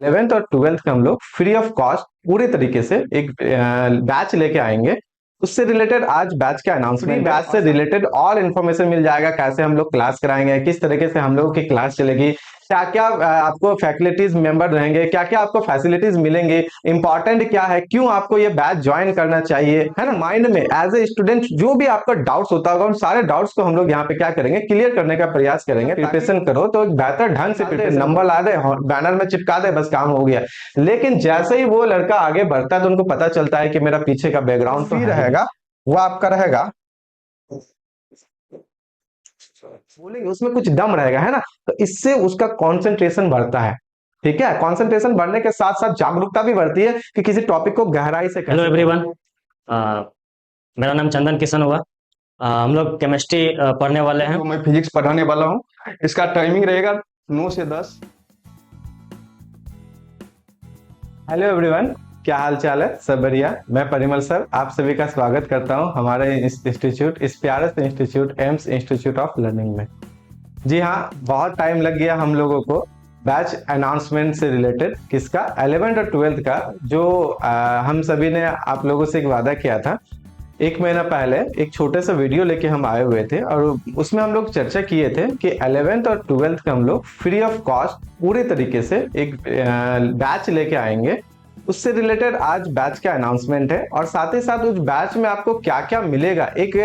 11th और 12th का हम लोग फ्री ऑफ कॉस्ट पूरे तरीके से एक बैच लेके आएंगे। उससे रिलेटेड आज बैच का अनाउंसमेंट, बैच से रिलेटेड ऑल इन्फॉर्मेशन मिल जाएगा, कैसे हम लोग क्लास कराएंगे, किस तरीके से हम लोगों की क्लास चलेगी, क्या क्या आपको फैकल्टीज मेंबर रहेंगे, क्या क्या आपको फैसिलिटीज मिलेंगे, इंपॉर्टेंट क्या है, क्यों आपको ये बैच ज्वाइन करना चाहिए, है ना। माइंड में एज ए स्टूडेंट जो भी आपका डाउट्स होता होगा उन सारे डाउट्स को हम लोग यहाँ पे क्या करेंगे, क्लियर करने का प्रयास करेंगे। प्रिपरेशन करो तो एक बेहतर ढंग से प्रिपरेशन, नंबर ला दे बैनर में चिपका दे, बस काम हो गया। लेकिन जैसे ही वो लड़का आगे बढ़ता है तो उनको पता चलता है कि मेरा पीछे का बैकग्राउंड तो रहेगा, वो आपका रहेगा, बोलेंगे उसमें कुछ दम रहेगा, है ना। तो इससे उसका कंसंट्रेशन बढ़ता है। ठीक है, कंसंट्रेशन बढ़ने के साथ साथ जागरूकता भी बढ़ती है कि किसी टॉपिक को गहराई से हेलो एवरीवन, मेरा नाम चंदन किशन हुआ। हम लोग केमिस्ट्री पढ़ने वाले हैं। तो मैं फिजिक्स पढ़ाने वाला हूँ। इसका टाइमिंग रहेगा 9 से 10। हेलो एवरीवन, क्या हाल चाल है? सब बढ़िया। मैं परिमल सर आप सभी का स्वागत करता हूं हमारे इंस्टीट्यूट, इस प्यारे से institute AIIMS institute of learning में। जी हाँ, बहुत टाइम लग गया हम लोगों को बैच अनाउंसमेंट से रिलेटेड, किसका 11th और 12th का, जो हम सभी ने आप लोगों से एक वादा किया था। एक महीना पहले एक छोटे सा वीडियो लेके हम आए हुए थे और उसमें हम लोग चर्चा किए थे कि 11th और 12th का हम लोग फ्री ऑफ कॉस्ट पूरे तरीके से एक बैच लेके आएंगे। उससे रिलेटेड आज बैच का अनाउंसमेंट है और साथ ही साथ उस बैच में आपको क्या क्या मिलेगा एक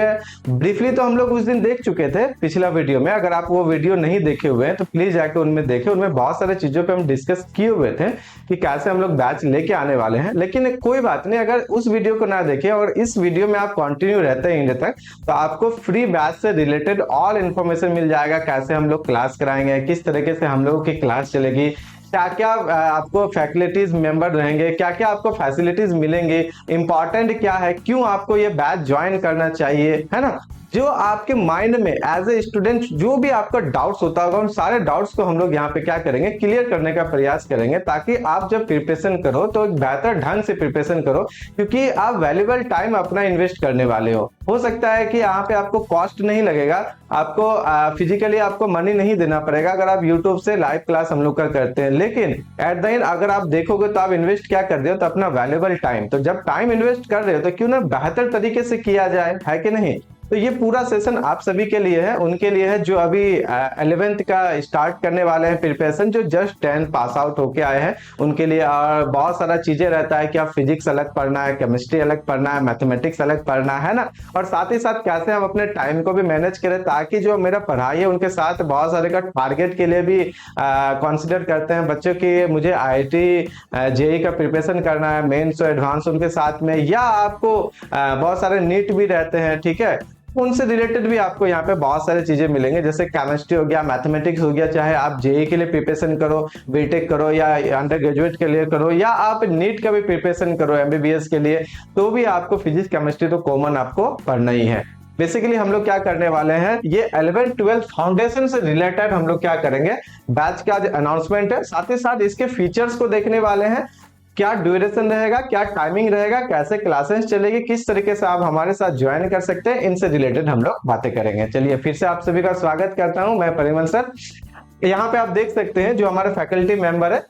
ब्रीफली तो हम लोग उस दिन देख चुके थे पिछला वीडियो में। अगर आप वो वीडियो नहीं देखे हुए हैं तो प्लीज जाके उनमें देखें, उनमें बहुत सारे चीजों पे हम डिस्कस किए हुए थे कि कैसे हम लोग बैच लेके आने वाले हैं। लेकिन कोई बात नहीं, अगर उस वीडियो को ना देखें और इस वीडियो में आप कंटिन्यू रहते हैं तक, तो आपको फ्री बैच से रिलेटेड ऑल इन्फॉर्मेशन मिल जाएगा, कैसे हम लोग क्लास कराएंगे, किस तरीके से हम लोगों की क्लास चलेगी, क्या क्या आपको फैकल्टीज मेंबर रहेंगे, क्या क्या आपको फैसिलिटीज मिलेंगे, इंपॉर्टेंट क्या है, क्यों आपको ये बैच ज्वाइन करना चाहिए, है ना। जो आपके माइंड में एज ए स्टूडेंट जो भी आपका डाउट्स होता होगा उन सारे डाउट्स को हम लोग यहाँ पे क्या करेंगे, क्लियर करने का प्रयास करेंगे, ताकि आप जब प्रिपरेशन करो तो एक बेहतर ढंग से प्रिपरेशन करो, क्योंकि आप वैल्यूएबल टाइम अपना इन्वेस्ट करने वाले हो सकता है कि यहाँ पे आपको कॉस्ट नहीं लगेगा, आपको फिजिकली आपको मनी नहीं देना पड़ेगा अगर आप यूट्यूब से लाइव क्लास हम लोग का करते हैं। लेकिन एट द एंड अगर आप देखोगे तो आप इन्वेस्ट क्या कर रहे हो, तो अपना वैल्यूएबल टाइम। तो जब टाइम इन्वेस्ट कर रहे हो तो क्यों ना बेहतर तरीके से किया जाए, है कि नहीं। तो ये पूरा सेशन आप सभी के लिए है, उनके लिए है जो अभी 11th का स्टार्ट करने वाले हैं प्रिपरेशन, जो जस्ट 10th पास आउट होके आए हैं उनके लिए। और बहुत सारा चीजें रहता है कि आप फिजिक्स अलग पढ़ना है, केमिस्ट्री अलग पढ़ना है, मैथमेटिक्स अलग पढ़ना है ना। और साथ ही साथ कैसे हम अपने टाइम को भी मैनेज करें, ताकि जो मेरा पढ़ाई है उनके साथ बहुत सारे का टारगेट के लिए भी कंसिडर करते हैं बच्चों की, मुझे IIT जेई का प्रिपरेशन करना है, मेंस और एडवांस उनके साथ में, या आपको बहुत सारे नीट भी रहते हैं, ठीक है। उनसे रिलेटेड भी आपको यहाँ पे बहुत सारी चीजें मिलेंगे, जैसे केमिस्ट्री हो गया, मैथमेटिक्स हो गया, चाहे आप जेई के लिए प्रिपरेशन करो, बीटेक करो, या अंडर ग्रेजुएट के लिए करो, या आप नीट का भी प्रिपरेशन करो MBBS के लिए, तो भी आपको फिजिक्स केमिस्ट्री तो कॉमन आपको पढ़ना ही है। बेसिकली हम लोग क्या करने वाले हैं, ये 11th 12th फाउंडेशन से रिलेटेड हम लोग क्या करेंगे, बैच का अनाउंसमेंट है, साथ ही साथ इसके फीचर्स को देखने वाले हैं, क्या ड्यूरेशन रहेगा, क्या टाइमिंग रहेगा, कैसे क्लासेस चलेगी, किस तरीके से आप हमारे साथ ज्वाइन कर सकते हैं, इनसे रिलेटेड हम लोग बातें करेंगे। चलिए फिर से आप सभी का स्वागत करता हूं, मैं परिमल सर। यहाँ पे आप देख सकते हैं जो हमारे फैकल्टी मेंबर है,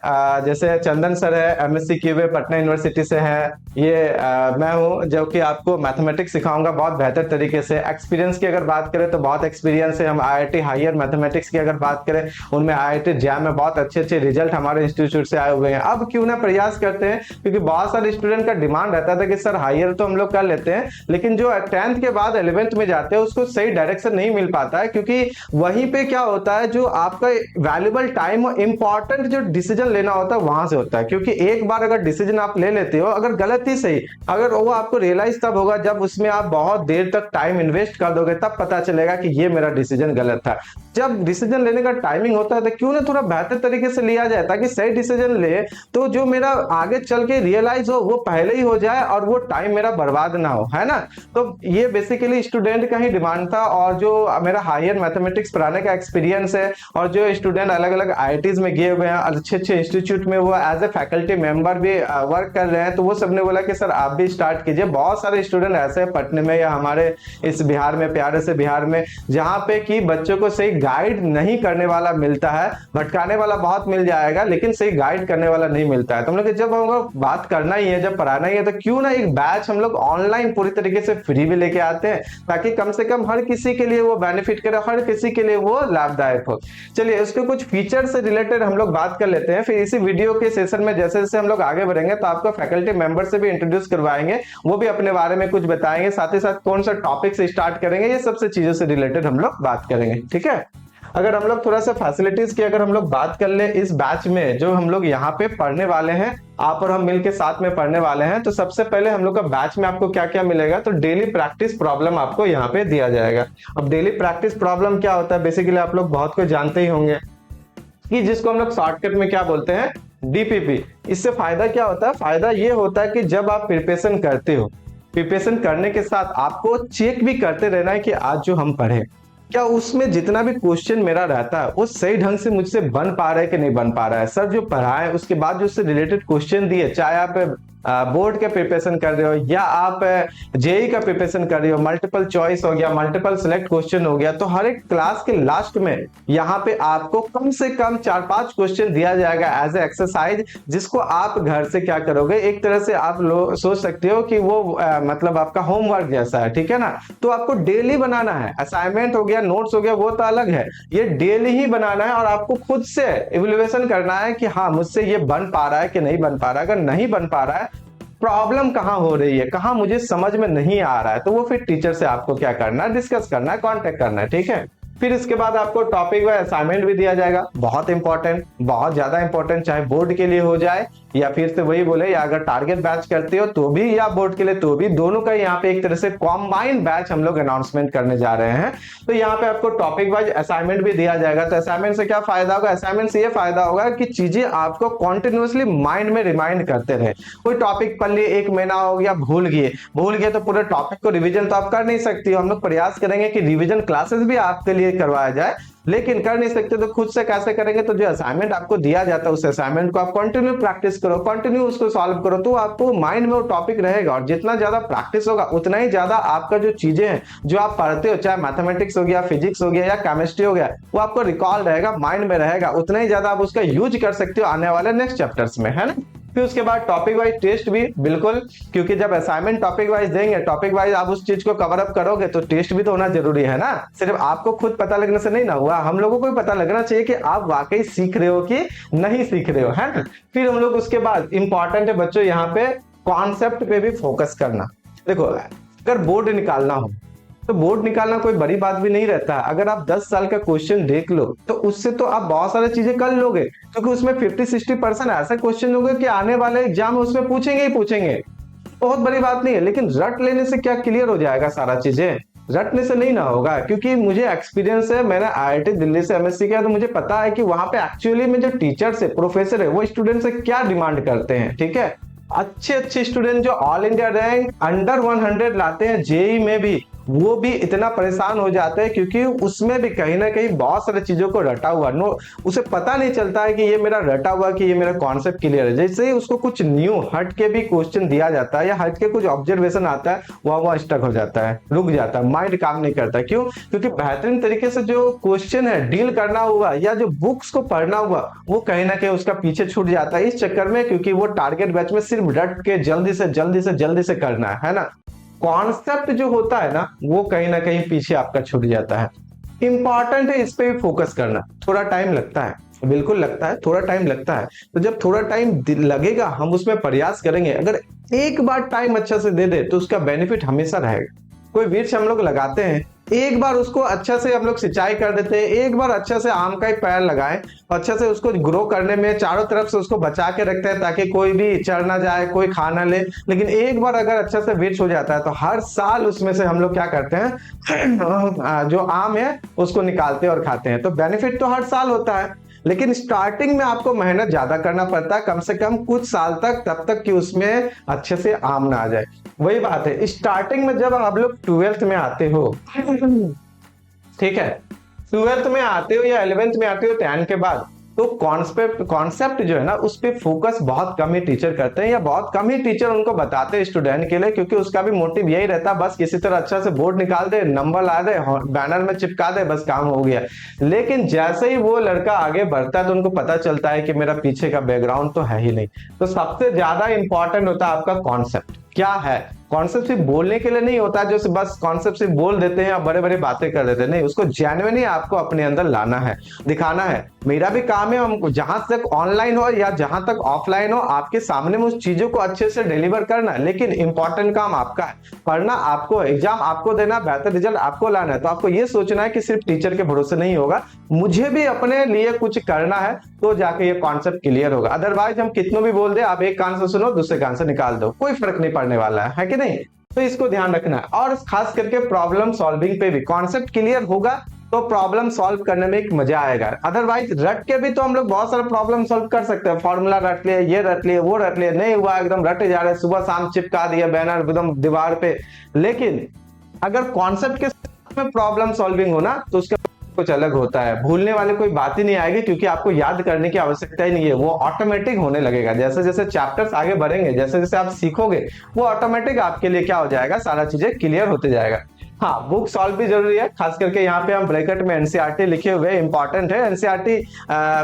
जैसे चंदन सर है, MSc किए हुए पटना यूनिवर्सिटी से है, ये मैं हूँ जो कि आपको मैथमेटिक्स सिखाऊंगा बहुत बेहतर तरीके से। एक्सपीरियंस की अगर बात करें तो बहुत एक्सपीरियंस है, हम IIT हायर मैथमेटिक्स की अगर बात करें उनमें IIT जैम में बहुत अच्छे अच्छे रिजल्ट हमारे इंस्टीट्यूट से आए हुए हैं। अब क्यों ना प्रयास करते हैं, क्योंकि बहुत सारे स्टूडेंट का डिमांड रहता था कि सर हायर तो हम लोग कर लेते हैं, लेकिन जो 10th के बाद 11th में जाते हैं उसको सही डायरेक्शन नहीं मिल पाता है, क्योंकि वहीं पे क्या होता है, जो आपका वैल्यूएबल टाइम और इंपॉर्टेंट जो डिसीजन लेना होता है वहां से होता है। क्योंकि एक बार अगर डिसीजन आप ले लेते हो, अगर गलत ही सही, अगर वो आपको रियलाइज तब होगा जब उसमें आप बहुत देर तक टाइम इन्वेस्ट कर दोगे, तब पता चलेगा कि ये मेरा डिसीजन गलत था। जब डिसीजन लेने का टाइमिंग होता है तो क्यों ना थोड़ा बेहतर तरीके से लिया जाए, ताकि सही डिसीजन ले तो जो मेरा आगे चल के रियलाइज हो वो पहले ही हो जाए और वो टाइम मेरा बर्बाद ना हो, है ना। तो ये बेसिकली स्टूडेंट का ही डिमांड था, और जो मेरा हायर मैथमेटिक्स पढ़ाने का एक्सपीरियंस है और जो जो स्टूडेंट अलग अलग आईआईटीज में गए हुए हैं, अच्छे अच्छे इंस्टीट्यूट में वो एज ए फैकल्टी मेंबर भी वर्क कर रहे हैं, तो वो सबने बोला कि सर आप भी स्टार्ट कीजिए। बहुत सारे स्टूडेंट ऐसे हैं पटना में या हमारे इस बिहार में, प्यारे से बिहार में, जहाँ पे कि बच्चों को सही गाइड नहीं करने वाला मिलता है। भटकाने वाला बहुत मिल जाएगा लेकिन सही गाइड करने वाला नहीं मिलता है। तो हम लोग जब हम लोग बात करना ही है, जब पढ़ाना ही है, तो क्यों ना एक बैच हम लोग ऑनलाइन पूरी तरीके से फ्री भी लेके आते हैं, ताकि कम से कम हर किसी के लिए वो बेनिफिट करे, हर किसी के लिए वो लाभदायक हो। चलिए उसके कुछ फीचर से रिलेटेड हम लोग बात कर लेते हैं। फिर इसी वीडियो के सेशन में जैसे जैसे हम लोग आगे बढ़ेंगे तो आपको फैकल्टी मेंबर से भी इंट्रोड्यूस करवाएंगे, वो भी अपने बारे में कुछ बताएंगे, साथ ही साथ कौन सा टॉपिक से स्टार्ट करेंगे, ये सबसे चीजों से रिलेटेड हम लोग बात करेंगे। ठीक है, अगर हम लोग थोड़ा सा फैसिलिटीज की अगर हम लोग बात कर ले इस बैच में, जो हम लोग यहाँ पे पढ़ने वाले हैं, आप और हम मिलके साथ में पढ़ने वाले हैं, तो सबसे पहले हम लोग का बैच में आपको क्या क्या मिलेगा, तो डेली प्रैक्टिस प्रॉब्लम आपको यहाँ पे दिया जाएगा। अब डेली प्रैक्टिस प्रॉब्लम क्या होता है, बेसिकली आप लोग बहुत कुछ जानते ही होंगे कि जिसको हम लोग शॉर्टकट में क्या बोलते हैं, डीपीपी। इससे फायदा क्या होता है, फायदा ये होता है कि जब आप प्रिपरेशन करते हो, प्रिपरेशन करने के साथ आपको चेक भी करते रहना है कि आज जो हम पढ़े, क्या उसमें जितना भी क्वेश्चन मेरा रहता है वो सही ढंग से मुझसे बन पा रहा है कि नहीं बन पा रहा है। सर जो पढ़ाए उसके बाद जो उससे रिलेटेड क्वेश्चन दिए, चाहे आप बोर्ड का प्रिपरेशन कर रहे हो या आप जेई का प्रिपरेशन कर रहे हो, मल्टीपल चॉइस हो गया, मल्टीपल सेलेक्ट क्वेश्चन हो गया, तो हर एक क्लास के लास्ट में यहाँ पे आपको कम से कम 4-5 क्वेश्चन दिया जाएगा एज ए एक्सरसाइज, जिसको आप घर से क्या करोगे, एक तरह से आप लोग सोच सकते हो कि वो मतलब आपका होमवर्क जैसा है। ठीक है ना, तो आपको डेली बनाना है। असाइनमेंट हो गया, नोट्स हो गया, वो तो अलग है, ये डेली ही बनाना है और आपको खुद से इवैल्यूएशन करना है कि हाँ मुझसे ये बन पा रहा है कि नहीं बन पा रहा है। अगर नहीं बन पा रहा है, प्रॉब्लम कहां हो रही है, कहां मुझे समझ में नहीं आ रहा है, तो वो फिर टीचर से आपको क्या करना है, डिस्कस करना है, कांटेक्ट करना है। ठीक है, फिर इसके बाद आपको टॉपिक वाइज असाइनमेंट भी दिया जाएगा, बहुत इंपॉर्टेंट, बहुत ज्यादा इंपॉर्टेंट, चाहे बोर्ड के लिए हो जाए या फिर से वही बोले या अगर टारगेट बैच करते हो तो भी, या बोर्ड के लिए तो भी, दोनों का यहाँ पे एक तरह से कॉम्बाइंड बैच हम लोग अनाउंसमेंट करने जा रहे हैं। तो यहाँ पे आपको टॉपिक वाइज असाइनमेंट भी दिया जाएगा। तो असाइनमेंट से क्या फायदा होगा, असाइनमेंट से ये फायदा होगा कि चीजें आपको कॉन्टिन्यूसली माइंड में रिमाइंड करते रहे। कोई टॉपिक पढ़ लिए, 1 महीना हो गया, भूल गए तो पूरे टॉपिक को रिविजन तो आप कर नहीं सकती हो। हम लोग प्रयास करेंगे कि रिविजन क्लासेस भी आपके लिए करवाया जाए, लेकिन कर नहीं सकते तो खुद से कैसे करेंगे, तो जो असाइनमेंट आपको दिया जाता है उस असाइनमेंट को आप कंटिन्यू प्रैक्टिस करो, कंटिन्यू उसको सॉल्व करो, तो आपको माइंड में वो टॉपिक रहेगा। और जितना ज्यादा प्रैक्टिस होगा उतना ही ज्यादा आपका जो चीजें हैं जो आप पढ़ते हो, चाहे मैथमेटिक्स हो गया, फिजिक्स हो गया या केमिस्ट्री हो गया, वो आपको रिकॉल रहेगा, माइंड में रहेगा, उतना ही ज्यादा आप उसका यूज कर सकते हो आने वाले नेक्स्ट चैप्टर्स में, है ना। फिर उसके बाद टॉपिक वाइज टेस्ट भी, बिल्कुल, क्योंकि जब असाइनमेंट टॉपिक वाइज देंगे, टॉपिक वाइज आप उस चीज को कवर अप करोगे, तो टेस्ट भी तो होना जरूरी है ना। सिर्फ आपको खुद पता लगने से नहीं ना हुआ, हम लोगों को भी पता लगना चाहिए कि आप वाकई सीख रहे हो कि नहीं सीख रहे हो, है ना। फिर हम लोग उसके बाद इंपॉर्टेंट है बच्चों यहाँ पे कॉन्सेप्ट पे भी फोकस करना। देखो अगर बोर्ड निकालना हो तो बोर्ड निकालना कोई बड़ी बात भी नहीं रहता है। अगर आप 10 साल का क्वेश्चन देख लो तो उससे तो आप बहुत सारी चीजें कर लोगे, क्योंकि उसमें 50-60% ऐसे क्वेश्चन होंगे कि आने वाले एग्जाम में उसमें पूछेंगे ही पूछेंगे। बहुत बड़ी बात नहीं है, लेकिन रट लेने से क्या क्लियर हो जाएगा सारा चीजें, रटने से नहीं ना होगा। क्योंकि मुझे एक्सपीरियंस है, मैंने आईआईटी दिल्ली से एमएससी किया, तो मुझे पता है कि वहां पे एक्चुअली में जो टीचर्स है, प्रोफेसर है, वो स्टूडेंट से क्या डिमांड करते हैं। ठीक है, अच्छे स्टूडेंट जो ऑल इंडिया रैंक अंडर 100 लाते हैं जेई में भी, वो भी इतना परेशान हो जाते हैं क्योंकि उसमें भी कहीं ना कहीं बहुत सारी चीजों को रटा हुआ, उसे पता नहीं चलता है कि ये मेरा रटा हुआ कि ये मेरा कॉन्सेप्ट क्लियर है। जैसे ही उसको कुछ न्यू हट के भी क्वेश्चन दिया जाता है या हट के कुछ ऑब्जर्वेशन आता है, वह स्टक हो जाता है, रुक जाता है, माइंड काम नहीं करता। क्यों? क्योंकि बेहतरीन तरीके से जो क्वेश्चन है डील करना हुआ या जो बुक्स को पढ़ना हुआ, वो कहीं ना कहीं उसका पीछे छूट जाता है इस चक्कर में, क्योंकि वो टारगेट बैच में सिर्फ रट के जल्दी से करना है ना। कॉन्सेप्ट जो होता है ना, वो कहीं ना कहीं पीछे आपका छूट जाता है। इंपॉर्टेंट है इस पे भी फोकस करना। थोड़ा टाइम लगता है, बिल्कुल लगता है, थोड़ा टाइम लगता है। तो जब थोड़ा टाइम लगेगा, हम उसमें प्रयास करेंगे। अगर एक बार टाइम अच्छा से दे दे तो उसका बेनिफिट हमेशा रहेगा। कोई वृक्ष हम लोग लगाते हैं, एक बार उसको अच्छा से हम लोग सिंचाई कर देते हैं, एक बार अच्छा से आम का एक पेड़ लगाएं, अच्छा से उसको ग्रो करने में चारों तरफ से उसको बचा के रखते हैं ताकि कोई भी चढ़ ना जाए, कोई खा ना ले। लेकिन एक बार अगर अच्छा से वृक्ष हो जाता है तो हर साल उसमें से हम लोग क्या करते हैं, जो आम है उसको निकालते हैं और खाते हैं। तो बेनिफिट तो हर साल होता है, लेकिन स्टार्टिंग में आपको मेहनत ज्यादा करना पड़ता है, कम से कम कुछ साल तक, तब तक कि उसमें अच्छे से आम ना आ जाए। वही बात है, स्टार्टिंग में जब आप लोग 12th में आते हो, ठीक है, ट्वेल्थ में आते हो या 11th में आते हो 10 के बाद, तो कॉन्सेप्ट जो है ना उस पे फोकस बहुत कम ही टीचर करते हैं, या बहुत कम ही टीचर उनको बताते हैं स्टूडेंट के लिए, क्योंकि उसका भी मोटिव यही रहता है बस किसी तरह अच्छा से बोर्ड निकाल दे, नंबर ला दे, बैनर में चिपका दे, बस काम हो गया। लेकिन जैसे ही वो लड़का आगे बढ़ता है तो उनको पता चलता है कि मेरा पीछे का बैकग्राउंड तो है ही नहीं। तो सबसे ज्यादा इंपॉर्टेंट होता है आपका कॉन्सेप्ट क्या है। कॉन्सेप्ट सिर्फ बोलने के लिए नहीं होता जो बस कॉन्सेप्ट सिर्फ बोल देते हैं या बड़े बड़े बातें कर देते हैं, नहीं, उसको जेन्युइनली आपको अपने अंदर लाना है, दिखाना है। मेरा भी काम है, हमको जहां तक ऑनलाइन हो या जहां तक ऑफलाइन हो आपके सामने में उस चीजों को अच्छे से डिलीवर करना है, लेकिन इंपॉर्टेंट काम आपका है, पढ़ना आपको, एग्जाम आपको देना, बेहतर रिजल्ट आपको लाना है। तो आपको ये सोचना है कि सिर्फ टीचर के भरोसे नहीं होगा, मुझे भी अपने लिए कुछ करना है, तो जाके ये कॉन्सेप्ट क्लियर होगा। अदरवाइज हम कितनों भी बोल दे, आप एक कान से सुनो दूसरे कान से निकाल दो, कोई फर्क नहीं पड़ने वाला है कि नहीं। तो इसको ध्यान रखना है। और खास करके प्रॉब्लम सॉल्विंग पे भी कॉन्सेप्ट क्लियर होगा तो प्रॉब्लम सॉल्व करने में एक मजा आएगा। अदरवाइज रट के भी तो हम लोग बहुत सारे प्रॉब्लम सॉल्व कर सकते हैं, फॉर्मूला रट लिए, ये रट लिए, वो रट लिए, नहीं हुआ एकदम रटे जा रहे, सुबह शाम चिपका दिया बैनर एकदम दीवार पे। लेकिन अगर कॉन्सेप्ट के साथ में प्रॉब्लम सॉल्विंग हो ना तो उसका कुछ अलग होता है, भूलने वाले कोई बात ही नहीं आएगी, क्योंकि आपको याद करने की आवश्यकता ही नहीं है, वो ऑटोमेटिक होने लगेगा। जैसे जैसे चैप्टर्स आगे बढ़ेंगे, जैसे जैसे आप सीखोगे, वो ऑटोमेटिक आपके लिए क्या हो जाएगा, सारा चीजें क्लियर होते जाएगा। हाँ, बुक सॉल्व भी जरूरी है, खास करके यहाँ पे हम ब्रैकेट में एनसीईआरटी लिखे हुए, इंपॉर्टेंट है। एनसीईआरटी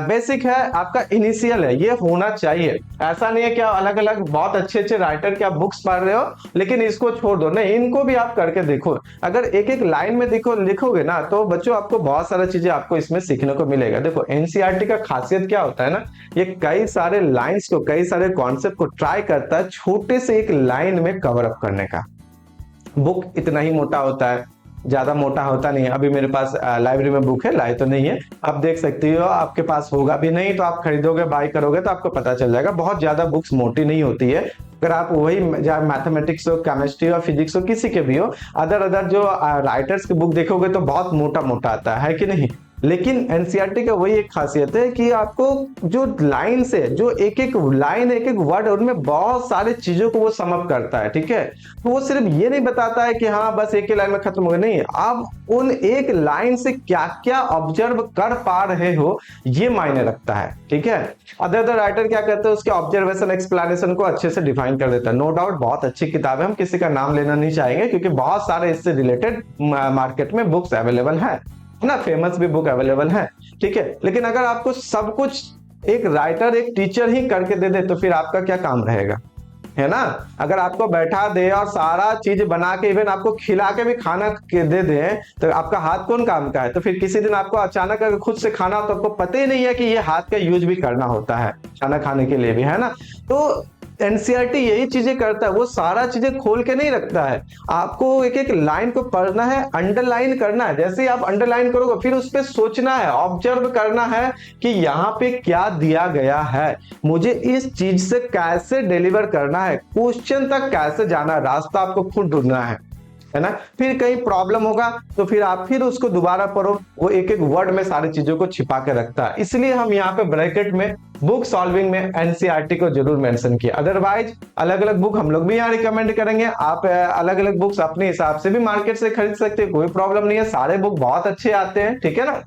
बेसिक है, आपका इनिशियल है, ये होना चाहिए। ऐसा नहीं है कि आप अलग अलग बहुत अच्छे अच्छे राइटर के आप बुक्स पढ़ रहे हो लेकिन इसको छोड़ दो, नहीं, इनको भी आप करके देखो। अगर एक एक लाइन में लिखोगे ना तो बच्चों आपको बहुत सारा चीजें आपको इसमें सीखने को मिलेगा। देखो एनसीईआरटी का खासियत क्या होता है ना, ये कई सारे लाइन्स को, कई सारे कॉन्सेप्ट को ट्राई करता है छोटे से एक लाइन में कवर अप करने का। बुक इतना ही मोटा होता है, ज्यादा मोटा होता नहीं है। अभी मेरे पास लाइब्रेरी में बुक है, लाई तो नहीं है, आप देख सकती हो, आपके पास होगा भी नहीं तो आप खरीदोगे, बाय करोगे तो आपको पता चल जाएगा। बहुत ज्यादा बुक्स मोटी नहीं होती है। अगर आप वही मैथमेटिक्स हो, केमिस्ट्री हो, फिजिक्स हो, किसी के भी हो, अदर जो राइटर्स की बुक देखोगे तो बहुत मोटा मोटा आता है कि नहीं। लेकिन एनसीईआरटी का वही एक खासियत है कि आपको जो लाइन से, जो एक एक लाइन, एक एक वर्ड, उनमें बहुत सारी चीजों को वो सम अप करता है, ठीक है। तो वो सिर्फ ये नहीं बताता है कि हाँ बस एक ही लाइन में खत्म हो गया, नहीं, आप उन एक लाइन से क्या क्या ऑब्जर्व कर पा रहे हो ये मायने रखता है, ठीक है। अदर राइटर क्या करते हैं, उसके ऑब्जर्वेशन एक्सप्लेनेशन को अच्छे से डिफाइन कर देता है। नो डाउट बहुत अच्छी किताब है, हम किसी का नाम लेना नहीं चाहेंगे क्योंकि बहुत सारे इससे रिलेटेड मार्केट में बुक्स अवेलेबल है ना, फेमस भी बुक अवेलेबल है, ठीक है। लेकिन अगर आपको सब कुछ एक राइटर, एक टीचर ही करके दे दे तो फिर आपका क्या काम रहेगा, है ना। अगर आपको बैठा दे और सारा चीज बना के, इवन आपको खिला के भी खाना दे दे तो आपका हाथ कौन काम का है। तो फिर किसी दिन आपको अचानक अगर खुद से खाना हो तो आपको पता ही नहीं है कि ये हाथ का यूज भी करना होता है खाना खाने के लिए भी, है ना। तो एनसीईआरटी यही चीजें करता है, वो सारा चीजें खोल के नहीं रखता है। आपको एक एक लाइन को पढ़ना है, अंडरलाइन करना है। जैसे ही आप अंडरलाइन करोगे फिर उस पर सोचना है, ऑब्जर्व करना है कि यहाँ पे क्या दिया गया है, मुझे इस चीज से कैसे डिलीवर करना है, क्वेश्चन तक कैसे जाना है, रास्ता आपको खुद ढूंढना है ना। फिर कहीं प्रॉब्लम होगा तो फिर आप फिर उसको दोबारा पढ़ो, वो एक एक वर्ड में सारी चीजों को छिपा के रखता है। इसलिए हम यहाँ पे ब्रैकेट में बुक सॉल्विंग में एनसीईआरटी को जरूर मेंशन किया। अदरवाइज अलग अलग बुक हम लोग भी यहाँ रिकमेंड करेंगे, आप अलग अलग बुक्स अपने हिसाब से भी मार्केट से खरीद सकते हैं, कोई प्रॉब्लम नहीं है, सारे बुक बहुत अच्छे आते हैं, ठीक है ना।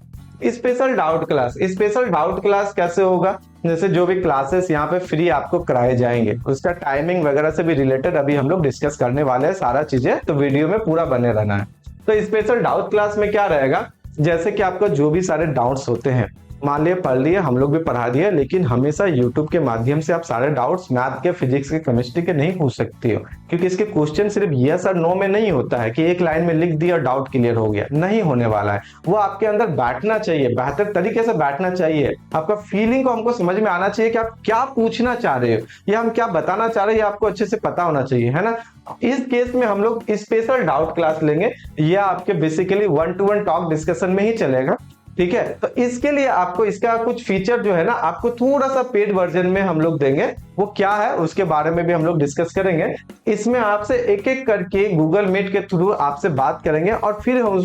Special doubt class, special doubt class कैसे होगा, जैसे जो भी क्लासेस यहाँ पे फ्री आपको कराए जाएंगे उसका टाइमिंग वगैरह से भी रिलेटेड अभी हम लोग डिस्कस करने वाले हैं सारा चीजें, तो वीडियो में पूरा बने रहना है। तो स्पेशल डाउट क्लास में क्या रहेगा, जैसे कि आपको जो भी सारे डाउट्स होते हैं, मान लिए पढ़ लिए, हम लोग भी पढ़ा दिए, लेकिन हमेशा YouTube के माध्यम से आप सारे डाउट्स मैथ के, फिजिक्स के, केमिस्ट्री के नहीं पूछ सकती हो, क्योंकि इसके क्वेश्चन सिर्फ यस और नो में नहीं होता है कि एक लाइन में लिख दिया और डाउट क्लियर हो गया, नहीं होने वाला है। वो आपके अंदर बैठना चाहिए, बेहतर तरीके से बैठना चाहिए, आपका फीलिंग को हमको समझ में आना चाहिए कि आप क्या पूछना चाह रहे हो या हम क्या बताना चाह रहे हैं, आपको अच्छे से पता होना चाहिए, है ना। इस केस में हम लोग स्पेशल डाउट क्लास लेंगे, यह आपके बेसिकली 1-to-1 टॉक डिस्कशन में ही चलेगा, ठीक है। तो इसके लिए आपको इसका कुछ फीचर जो है ना आपको थोड़ा सा पेड वर्जन में हम लोग देंगे, वो क्या है उसके बारे में भी हम लोग डिस्कस करेंगे। इसमें आपसे एक एक करके गूगल मीट के थ्रू आपसे बात करेंगे और फिर हम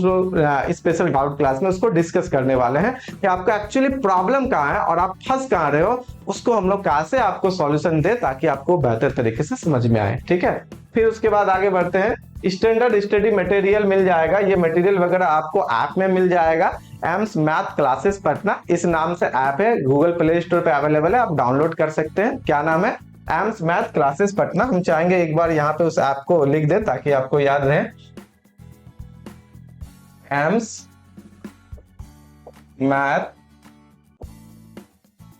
स्पेशल डाउट क्लास में उसको डिस्कस करने वाले हैं कि आपका एक्चुअली प्रॉब्लम कहाँ है और आप फंस कहाँ रहे हो, उसको हम लोग कैसे आपको सॉल्यूशन दे ताकि आपको बेहतर तरीके से समझ में आए, ठीक है। फिर उसके बाद आगे बढ़ते हैं, स्टैंडर्ड स्टडी मटेरियल मिल जाएगा, ये मटेरियल वगैरह आपको ऐप में मिल जाएगा। एम्स मैथ क्लासेस पटना इस नाम से ऐप है, गूगल प्ले स्टोर पे अवेलेबल है, आप डाउनलोड कर सकते हैं। क्या नाम है? AIIMS math classes Patna. हम चाहेंगे एक बार यहाँ पे उस ऐप को लिख दे ताकि आपको याद रहे, एम्स मैथ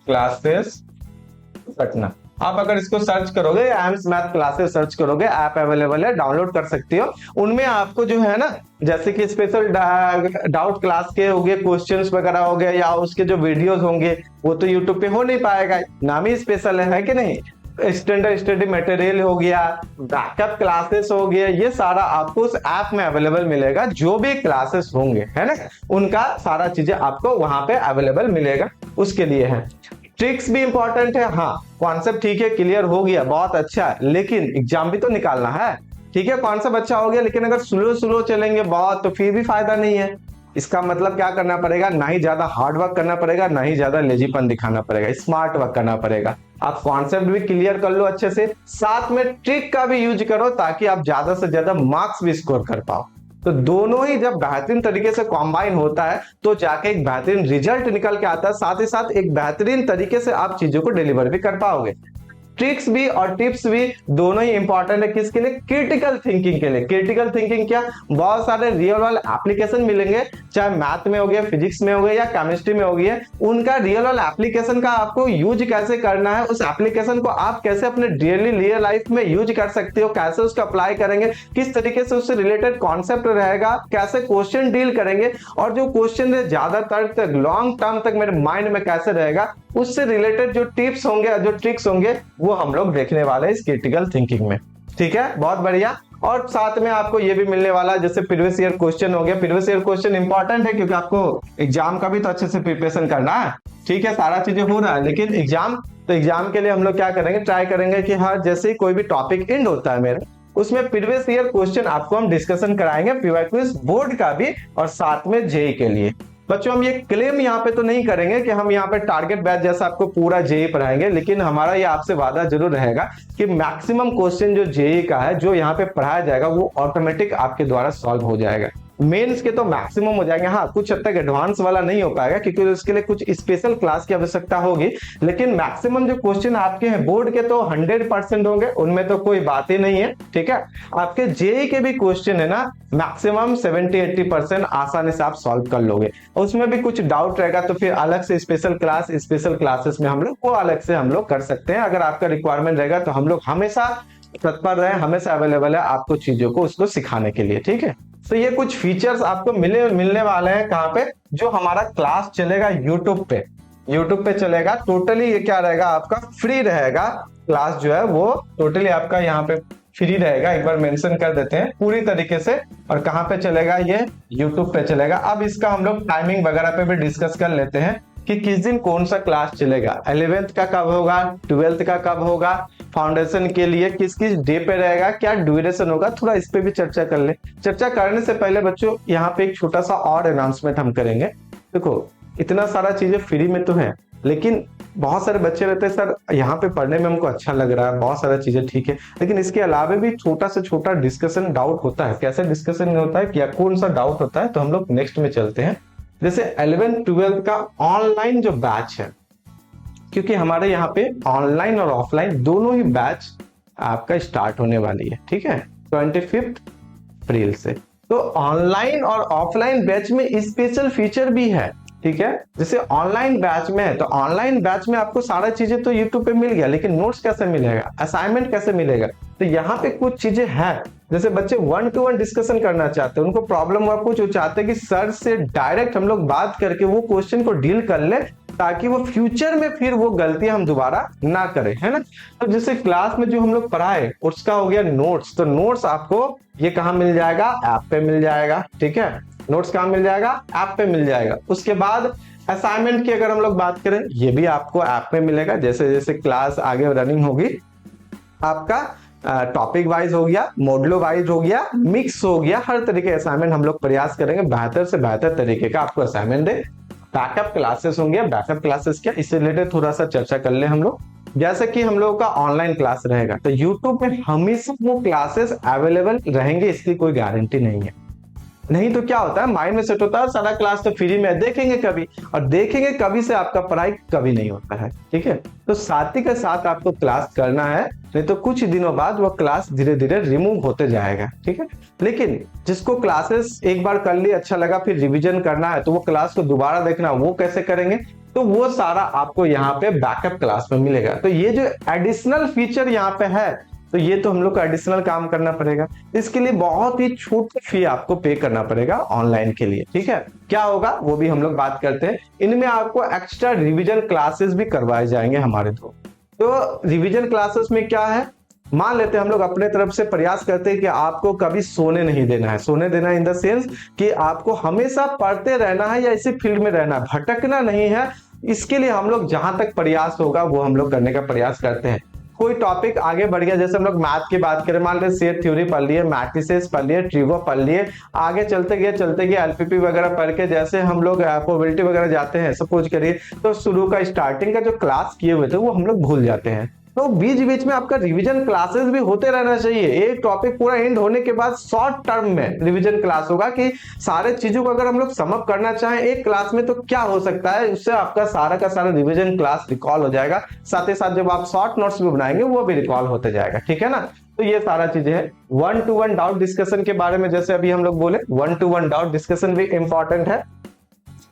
क्लासेस पटना। आप अगर इसको सर्च करोगे, एम्स मैथ क्लासेस सर्च करोगे, ऐप अवेलेबल है, डाउनलोड कर सकते हो। उनमें आपको जो है ना, जैसे कि स्पेशल डाउट क्लास के हो गए, क्वेश्चंस वगैरह हो गए, या उसके जो वीडियोस होंगे वो तो यूट्यूब पे हो नहीं पाएगा, नाम ही स्पेशल है कि नहीं। स्टैंडर्ड स्टडी मटेरियल हो गया, बैकअप क्लासेस हो गया, ये सारा आपको उस ऐप में अवेलेबल मिलेगा। जो भी क्लासेस होंगे है ना, उनका सारा चीजें आपको वहां पे अवेलेबल मिलेगा, उसके लिए है। ट्रिक्स भी इंपॉर्टेंट है, हाँ कॉन्सेप्ट ठीक है, क्लियर हो गया, बहुत अच्छा है, लेकिन एग्जाम भी तो निकालना है। ठीक है, कॉन्सेप्ट अच्छा हो गया, लेकिन अगर स्लो स्लो चलेंगे बहुत तो फिर भी फायदा नहीं है। इसका मतलब क्या करना पड़ेगा, ना ही ज्यादा हार्ड वर्क करना पड़ेगा, ना ही ज्यादा लेजीपन दिखाना पड़ेगा, स्मार्ट वर्क करना पड़ेगा। आप कॉन्सेप्ट भी क्लियर कर लो अच्छे से, साथ में ट्रिक का भी यूज करो ताकि आप ज्यादा से ज्यादा मार्क्स भी स्कोर कर पाओ। तो दोनों ही जब बेहतरीन तरीके से कॉम्बाइन होता है तो जाके एक बेहतरीन रिजल्ट निकल के आता है, साथ ही साथ एक बेहतरीन तरीके से आप चीजों को डिलीवर भी कर पाओगे। ट्रिक्स भी और टिप्स भी दोनों ही इंपॉर्टेंट है, किसके लिए? क्रिटिकल थिंकिंग के लिए। क्रिटिकल थिंकिंग क्या? बहुत सारे रियल वर्ल्ड एप्लीकेशन मिलेंगे, चाहे मैथ में हो गया, फिजिक्स में हो गया या केमिस्ट्री में हो गया, उनका रियल वर्ल्ड एप्लीकेशन का आपको यूज कैसे करना है, उस एप्लीकेशन को आप कैसे अपने डेली रियल लाइफ में यूज कर सकते हो, कैसे उसको अप्लाई करेंगे, किस तरीके से उससे रिलेटेड कॉन्सेप्ट रहेगा, कैसे क्वेश्चन डील करेंगे, और जो क्वेश्चन है ज्यादातर तक लॉन्ग टर्म तक मेरे माइंड में कैसे रहेगा, उससे रिलेटेड जो टिप्स होंगे, जो ट्रिक्स होंगे, वो हम लोग देखने वाले हैं इस क्रिटिकल थिंकिंग में। ठीक है, बहुत बढ़िया। और साथ में आपको ये भी मिलने वाला है, जैसे प्रीवियस ईयर क्वेश्चन हो गया। प्रीवियस ईयर क्वेश्चन इंपॉर्टेंट है क्योंकि आपको एग्जाम का भी तो अच्छे से प्रिपरेशन करना है। ठीक है, सारा चीजें हो रहा है, लेकिन एग्जाम, तो एग्जाम के लिए हम लोग क्या करेंगे, ट्राई करेंगे कि हाँ जैसे ही कोई भी टॉपिक एंड होता है मेरे, उसमें प्रीवियस ईयर क्वेश्चन आपको हम डिस्कशन कराएंगे, पीवाईक्यूज बोर्ड का भी और साथ में जेई के लिए। बच्चों हम ये क्लेम यहाँ पे तो नहीं करेंगे कि हम यहाँ पे टारगेट बैच जैसा आपको पूरा जेई पढ़ाएंगे, लेकिन हमारा ये आपसे वादा जरूर रहेगा कि मैक्सिमम क्वेश्चन जो जेई का है, जो यहाँ पे पढ़ाया जाएगा, वो ऑटोमेटिक आपके द्वारा सॉल्व हो जाएगा। मेंस के तो मैक्सिमम हो जाएंगे, हाँ कुछ हद तक एडवांस वाला नहीं हो पाएगा क्योंकि उसके लिए कुछ स्पेशल क्लास की आवश्यकता होगी, लेकिन मैक्सिमम जो क्वेश्चन आपके हैं बोर्ड के तो 100% होंगे, उनमें तो कोई बात ही नहीं है। ठीक है, आपके जेई के भी क्वेश्चन है ना, मैक्सिमम 70-80% आसानी से आप सॉल्व कर लोगे। उसमें भी कुछ डाउट रहेगा तो फिर अलग से स्पेशल क्लासेस में हम लोग वो अलग से हम लोग कर सकते हैं। अगर आपका रिक्वायरमेंट रहेगा तो हम लोग हमेशा तत्पर रहे, हमेशा अवेलेबल है आपको चीजों को उसको सिखाने के लिए। ठीक है, तो ये कुछ फीचर्स आपको मिलने वाले हैं कहाँ पे, जो हमारा क्लास चलेगा यूट्यूब पे चलेगा। टोटली ये क्या रहेगा, आपका फ्री रहेगा क्लास, जो है वो टोटली आपका यहाँ पे फ्री रहेगा। एक बार मेंशन कर देते हैं पूरी तरीके से, और कहाँ पे चलेगा, ये यूट्यूब पे चलेगा। अब इसका हम लोग टाइमिंग वगैरह पे भी डिस्कस कर लेते हैं कि किस दिन कौन सा क्लास चलेगा, 11th का कब होगा, 12th का कब होगा, फाउंडेशन के लिए किस किस डे पे रहेगा, क्या ड्यूरेशन होगा, थोड़ा इस पे भी चर्चा कर ले। चर्चा करने से पहले बच्चों यहाँ पे एक छोटा सा और अनाउंसमेंट हम करेंगे। देखो इतना सारा चीजें फ्री में तो है, लेकिन बहुत सारे बच्चे रहते हैं सर यहाँ पे पढ़ने में हमको अच्छा लग रहा है, बहुत सारा चीजें ठीक है, लेकिन इसके अलावा भी छोटा से छोटा डिस्कशन डाउट होता है। कैसे डिस्कशन होता है, क्या कौन सा डाउट होता है, तो हम लोग नेक्स्ट में चलते हैं। जैसे 11th-12th का ऑनलाइन जो बैच है, क्योंकि हमारे यहाँ पे ऑनलाइन और ऑफलाइन दोनों ही बैच आपका स्टार्ट होने वाली है। ठीक है, 25 अप्रैल से। तो ऑनलाइन और ऑफलाइन बैच में स्पेशल फीचर भी है। ठीक है, जैसे ऑनलाइन बैच में है तो ऑनलाइन बैच में आपको सारा चीजें तो यूट्यूब पे मिल गया, लेकिन नोट्स कैसे मिलेगा, असाइनमेंट कैसे मिलेगा, तो यहाँ पे कुछ चीजें हैं। जैसे बच्चे 1-to-1 डिस्कशन करना चाहते हैं, उनको प्रॉब्लम हुआ कुछ, वो चाहते हैं कि सर से डायरेक्ट हम लोग बात करके वो क्वेश्चन को डील कर ले, ताकि वो फ्यूचर में फिर वो गलतियां हम दोबारा ना करें, है ना। तो जैसे क्लास में जो हम लोग पढ़ाए उसका हो गया नोट्स, तो नोट्स आपको ये कहाँ मिल जाएगा, ऐप पे मिल जाएगा। ठीक है, नोट्स कहाँ मिल जाएगा, ऐप पे मिल जाएगा। उसके बाद असाइनमेंट की अगर हम लोग बात करें, ये भी आपको ऐप पे मिलेगा। जैसे जैसे क्लास आगे रनिंग होगी, आपका टॉपिक वाइज हो गया, मॉड्यूल वाइज हो गया, मिक्स हो गया, हर तरीके के असाइनमेंट हम लोग प्रयास करेंगे बेहतर से बेहतर तरीके का आपको असाइनमेंट दे। बैकअप क्लासेस होंगे, बैकअप क्लासेस क्या, इससे रिलेटेड थोड़ा सा चर्चा कर ले हम लोग। जैसे कि हम लोगों का ऑनलाइन क्लास रहेगा तो यूट्यूब में हमेशा वो क्लासेस अवेलेबल रहेंगे, इसकी कोई गारंटी नहीं है। नहीं तो क्या होता है, माइंड में सेट होता है सारा क्लास तो फ्री में देखेंगे कभी, और देखेंगे कभी से आपका पढ़ाई कभी नहीं होता है। ठीक है, तो साथ ही के साथ आपको क्लास करना है, नहीं तो कुछ दिनों बाद वो क्लास धीरे धीरे रिमूव होते जाएगा। ठीक है, लेकिन जिसको क्लासेस एक बार कर लिए अच्छा लगा, फिर रिवीजन करना है तो वो क्लास को दोबारा देखना, वो कैसे करेंगे, तो वो सारा आपको यहाँ पे बैकअप क्लास में मिलेगा। तो ये जो एडिशनल फीचर यहाँ पे है, तो ये तो हम लोग को एडिशनल काम करना पड़ेगा। इसके लिए बहुत ही छोटी फी आपको पे करना पड़ेगा ऑनलाइन के लिए। ठीक है, क्या होगा वो भी हम लोग बात करते हैं। इनमें आपको एक्स्ट्रा रिवीजन क्लासेस भी करवाए जाएंगे हमारे थ्रू। तो रिवीजन क्लासेस में क्या है, मान लेते हैं हम लोग अपने तरफ से प्रयास करते हैं कि आपको कभी सोने नहीं देना है। सोने देना इन द सेंस कि आपको हमेशा पढ़ते रहना है या इसी फील्ड में रहना है, भटकना नहीं है। इसके लिए हम लोग जहां तक प्रयास होगा वो हम लोग करने का प्रयास करते हैं। कोई टॉपिक आगे बढ़ गया, जैसे हम लोग मैथ की बात करें, मान लीजिए सेट थ्योरी पढ़ लिए, मैट्रिसेस पढ़ लिए, ट्रिगो पढ़ लिए, आगे चलते गए एलपीपी वगैरह पढ़ के जैसे हम लोग प्रोबेबिलिटी वगैरह जाते हैं, सपोज करिए, तो शुरू का स्टार्टिंग का जो क्लास किए हुए थे वो हम लोग भूल जाते हैं। तो बीच बीच में आपका रिवीजन क्लासेस भी होते रहना चाहिए। एक टॉपिक पूरा एंड होने के बाद शॉर्ट टर्म में रिवीजन क्लास होगा कि सारे चीजों को अगर हम लोग समअप करना चाहें एक क्लास में तो क्या हो सकता है, उससे आपका सारा का सारा रिवीजन क्लास रिकॉल हो जाएगा। साथ ही साथ जब आप शॉर्ट नोट्स भी बनाएंगे वो भी रिकॉल होते जाएगा। ठीक है ना, तो ये सारा चीजें है। 1-to-1 डाउट डिस्कशन के बारे में जैसे अभी हम लोग बोले, 1-to-1 डाउट डिस्कशन भी इंपॉर्टेंट है।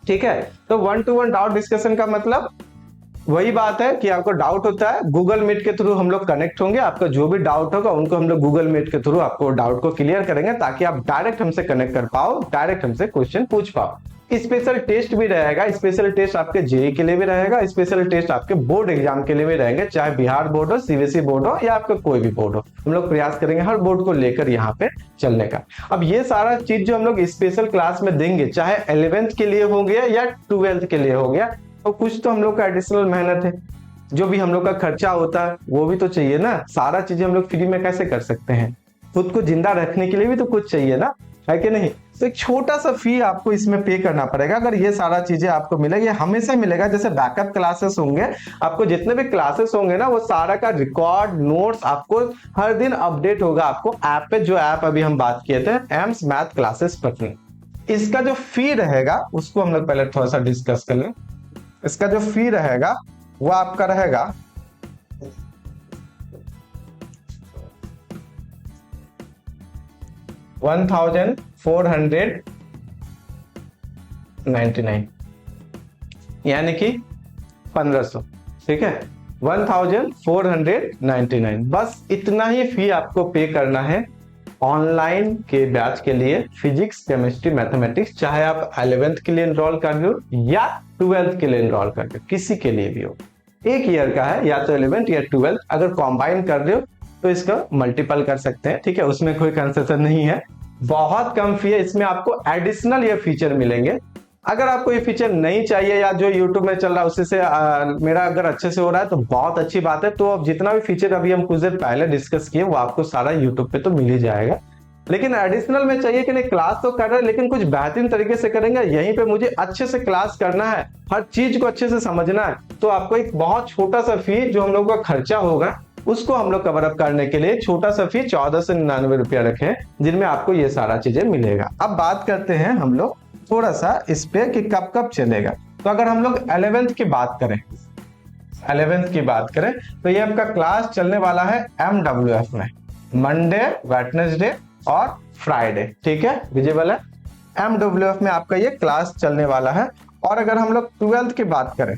ठीक है, तो 1-to-1 डाउट डिस्कशन का मतलब वही बात है कि आपको डाउट होता है, गूगल मीट के थ्रू हम लोग कनेक्ट होंगे, आपका जो भी डाउट होगा उनको हम लोग गूगल मीट के थ्रू आपको डाउट को क्लियर करेंगे, ताकि आप डायरेक्ट हमसे कनेक्ट कर पाओ, डायरेक्ट हमसे क्वेश्चन पूछ पाओ। स्पेशल टेस्ट भी रहेगा, स्पेशल टेस्ट आपके जेई के लिए भी रहेगा, स्पेशल टेस्ट आपके बोर्ड एग्जाम के लिए भी रहेंगे, चाहे बिहार बोर्ड हो, सीबीएसई बोर्ड हो या आपका कोई भी बोर्ड हो। हम लोग प्रयास करेंगे हर बोर्ड को लेकर यहाँ पे चलने का। अब ये सारा चीज जो हम लोग स्पेशल क्लास में देंगे, चाहे 11th के लिए हो गया या 12th के लिए हो गया, तो कुछ तो हम लोग का एडिशनल मेहनत है, जो भी हम लोग का खर्चा होता है वो भी तो चाहिए ना। सारा चीजें हम लोग फ्री में कैसे कर सकते हैं, खुद को जिंदा रखने के लिए भी तो कुछ चाहिए ना, है कि नहीं। तो एक छोटा सा फी आपको इसमें पे करना पड़ेगा। अगर ये सारा चीजें आपको मिलेगी, हमेशा मिलेगा। जैसे बैकअप क्लासेस होंगे, आपको जितने भी क्लासेस होंगे ना, वो सारा का रिकॉर्ड नोट्स आपको हर दिन अपडेट होगा आपको ऐप पे। जो ऐप अभी हम बात किए थे, एम्स मैथ क्लासेस पढ़ने, इसका जो फी रहेगा उसको हम लोग पहले थोड़ा सा डिस्कस कर लें। इसका जो फी रहेगा वो आपका रहेगा 1499, यानी कि 1500। ठीक है, 1499, बस इतना ही फी आपको पे करना है ऑनलाइन के बैच के लिए। फिजिक्स, केमिस्ट्री, मैथमेटिक्स, चाहे आप 11th के लिए एनरोल कर रहे हो या 12th के लिए एनरोल कर रहे हो, किसी के लिए भी हो, एक ईयर का है, या तो 11th या 12th। अगर कॉम्बाइन कर रहे हो तो इसका मल्टीपल कर सकते हैं। ठीक है, उसमें कोई कंसेशन नहीं है, बहुत कम फी है। इसमें आपको एडिशनल ये फीचर मिलेंगे। अगर आपको ये फीचर नहीं चाहिए या जो YouTube में चल रहा है उससे से मेरा अगर अच्छे से हो रहा है तो बहुत अच्छी बात है। तो अब जितना भी फीचर अभी हम कुछ देर पहले डिस्कस किए वो आपको सारा YouTube पे तो मिल ही जाएगा। लेकिन एडिशनल में चाहिए कि नहीं, क्लास तो कर रहे हैं लेकिन कुछ बेहतरीन तरीके से करेंगे, यहीं पे मुझे अच्छे से क्लास करना है, हर चीज को अच्छे से समझना है, तो आपको एक बहुत छोटा सा फी जो हम लोग का खर्चा होगा उसको हम लोग कवर अप करने के लिए छोटा सा फी 1499 रुपया रखे, जिनमें आपको ये सारा चीजें मिलेगा। अब बात करते हैं हम लोग थोड़ा सा इस पे कि कब कब चलेगा। तो अगर हम लोग 11th की बात करें, 11th की बात करें तो ये आपका क्लास चलने वाला है MWF में, मंडे, वेडनेसडे और फ्राइडे। ठीक है, विजिबल है, MWF में आपका ये क्लास चलने वाला है। और अगर हम लोग 12th की बात करें,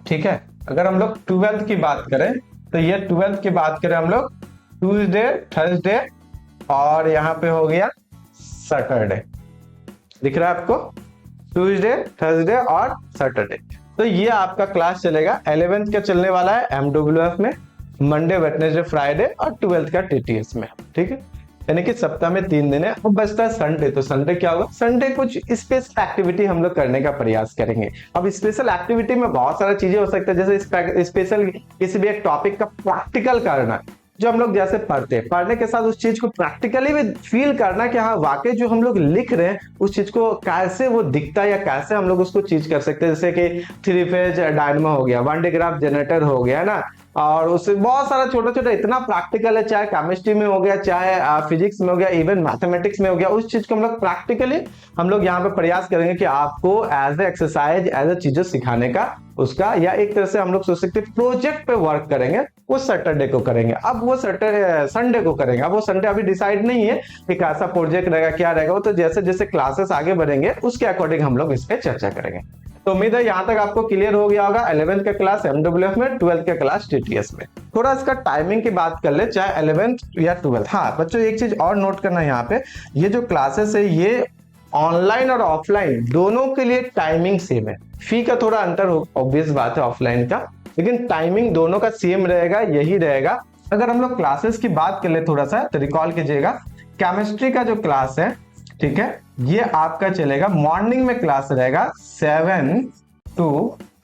ठीक है, अगर हम लोग 12th की बात करें तो ये 12th की बात करें हम लोग ट्यूसडे, थर्सडे और यहाँ पे हो गया सैटरडे, दिख रहा है आपको, ट्यूसडे, थर्सडे और सैटरडे। तो ये आपका क्लास चलेगा। 11th का चलने वाला है MWF में, मंडे, वेडनेसडे, फ्राइडे और 12th का TTS में। ठीक है, यानी कि सप्ताह में 3 दिन है। अब बचता है संडे, तो संडे क्या होगा, संडे कुछ स्पेशल एक्टिविटी हम लोग करने का प्रयास करेंगे। अब स्पेशल एक्टिविटी में बहुत सारी चीजें हो सकती है, जैसे स्पेशल किसी भी एक टॉपिक का प्रैक्टिकल करना, जो हम लोग जैसे पढ़ते हैं, पढ़ने के साथ उस चीज को प्रैक्टिकली भी फील करना कि हाँ वाकई जो हम लोग लिख रहे हैं उस चीज को कैसे वो दिखता है या कैसे हम लोग उसको चीज कर सकते हैं। जैसे कि 3 फेज डायनामो हो गया, 1D ग्राफ जनरेटर हो गया ना, और उससे बहुत सारा छोटा छोटा इतना प्रैक्टिकल है, चाहे केमिस्ट्री में हो गया, चाहे फिजिक्स में हो गया, इवन मैथमेटिक्स में हो गया। उस चीज को हम लोग प्रैक्टिकली हम लोग यहाँ पे प्रयास करेंगे कि आपको as a exercise, as a चीजें सिखाने का उसका, या एक तरह से हम लोग सोच सकते हैं प्रोजेक्ट पे वर्क करेंगे, वो सैटरडे को करेंगे। अब वो सैटरडे संडे को करेंगे। अब वो संडे अभी डिसाइड नहीं है कि कैसा प्रोजेक्ट रहेगा, क्या रहेगा, वो तो जैसे जैसे क्लासेस आगे बढ़ेंगे उसके अकॉर्डिंग हम लोग इस पे चर्चा करेंगे। तो उम्मीद है यहाँ तक आपको क्लियर हो गया होगा 11th का क्लास MWF में, 12th का क्लास TTS में। थोड़ा इसका टाइमिंग की बात कर ले, चाहे 11th या 12th। हाँ बच्चों, एक चीज और नोट करना है यहाँ पे, ये जो क्लासेस है ये ऑनलाइन और ऑफलाइन दोनों के लिए टाइमिंग सेम है। फी का थोड़ा अंतर हो, ऑब्वियस बात है ऑफलाइन का, लेकिन टाइमिंग दोनों का सेम रहेगा, यही रहेगा। अगर हम लोग क्लासेस की बात कर ले थोड़ा सा तो रिकॉल कीजिएगा, केमिस्ट्री का जो क्लास है, ठीक है, ये आपका चलेगा मॉर्निंग में क्लास रहेगा 7 to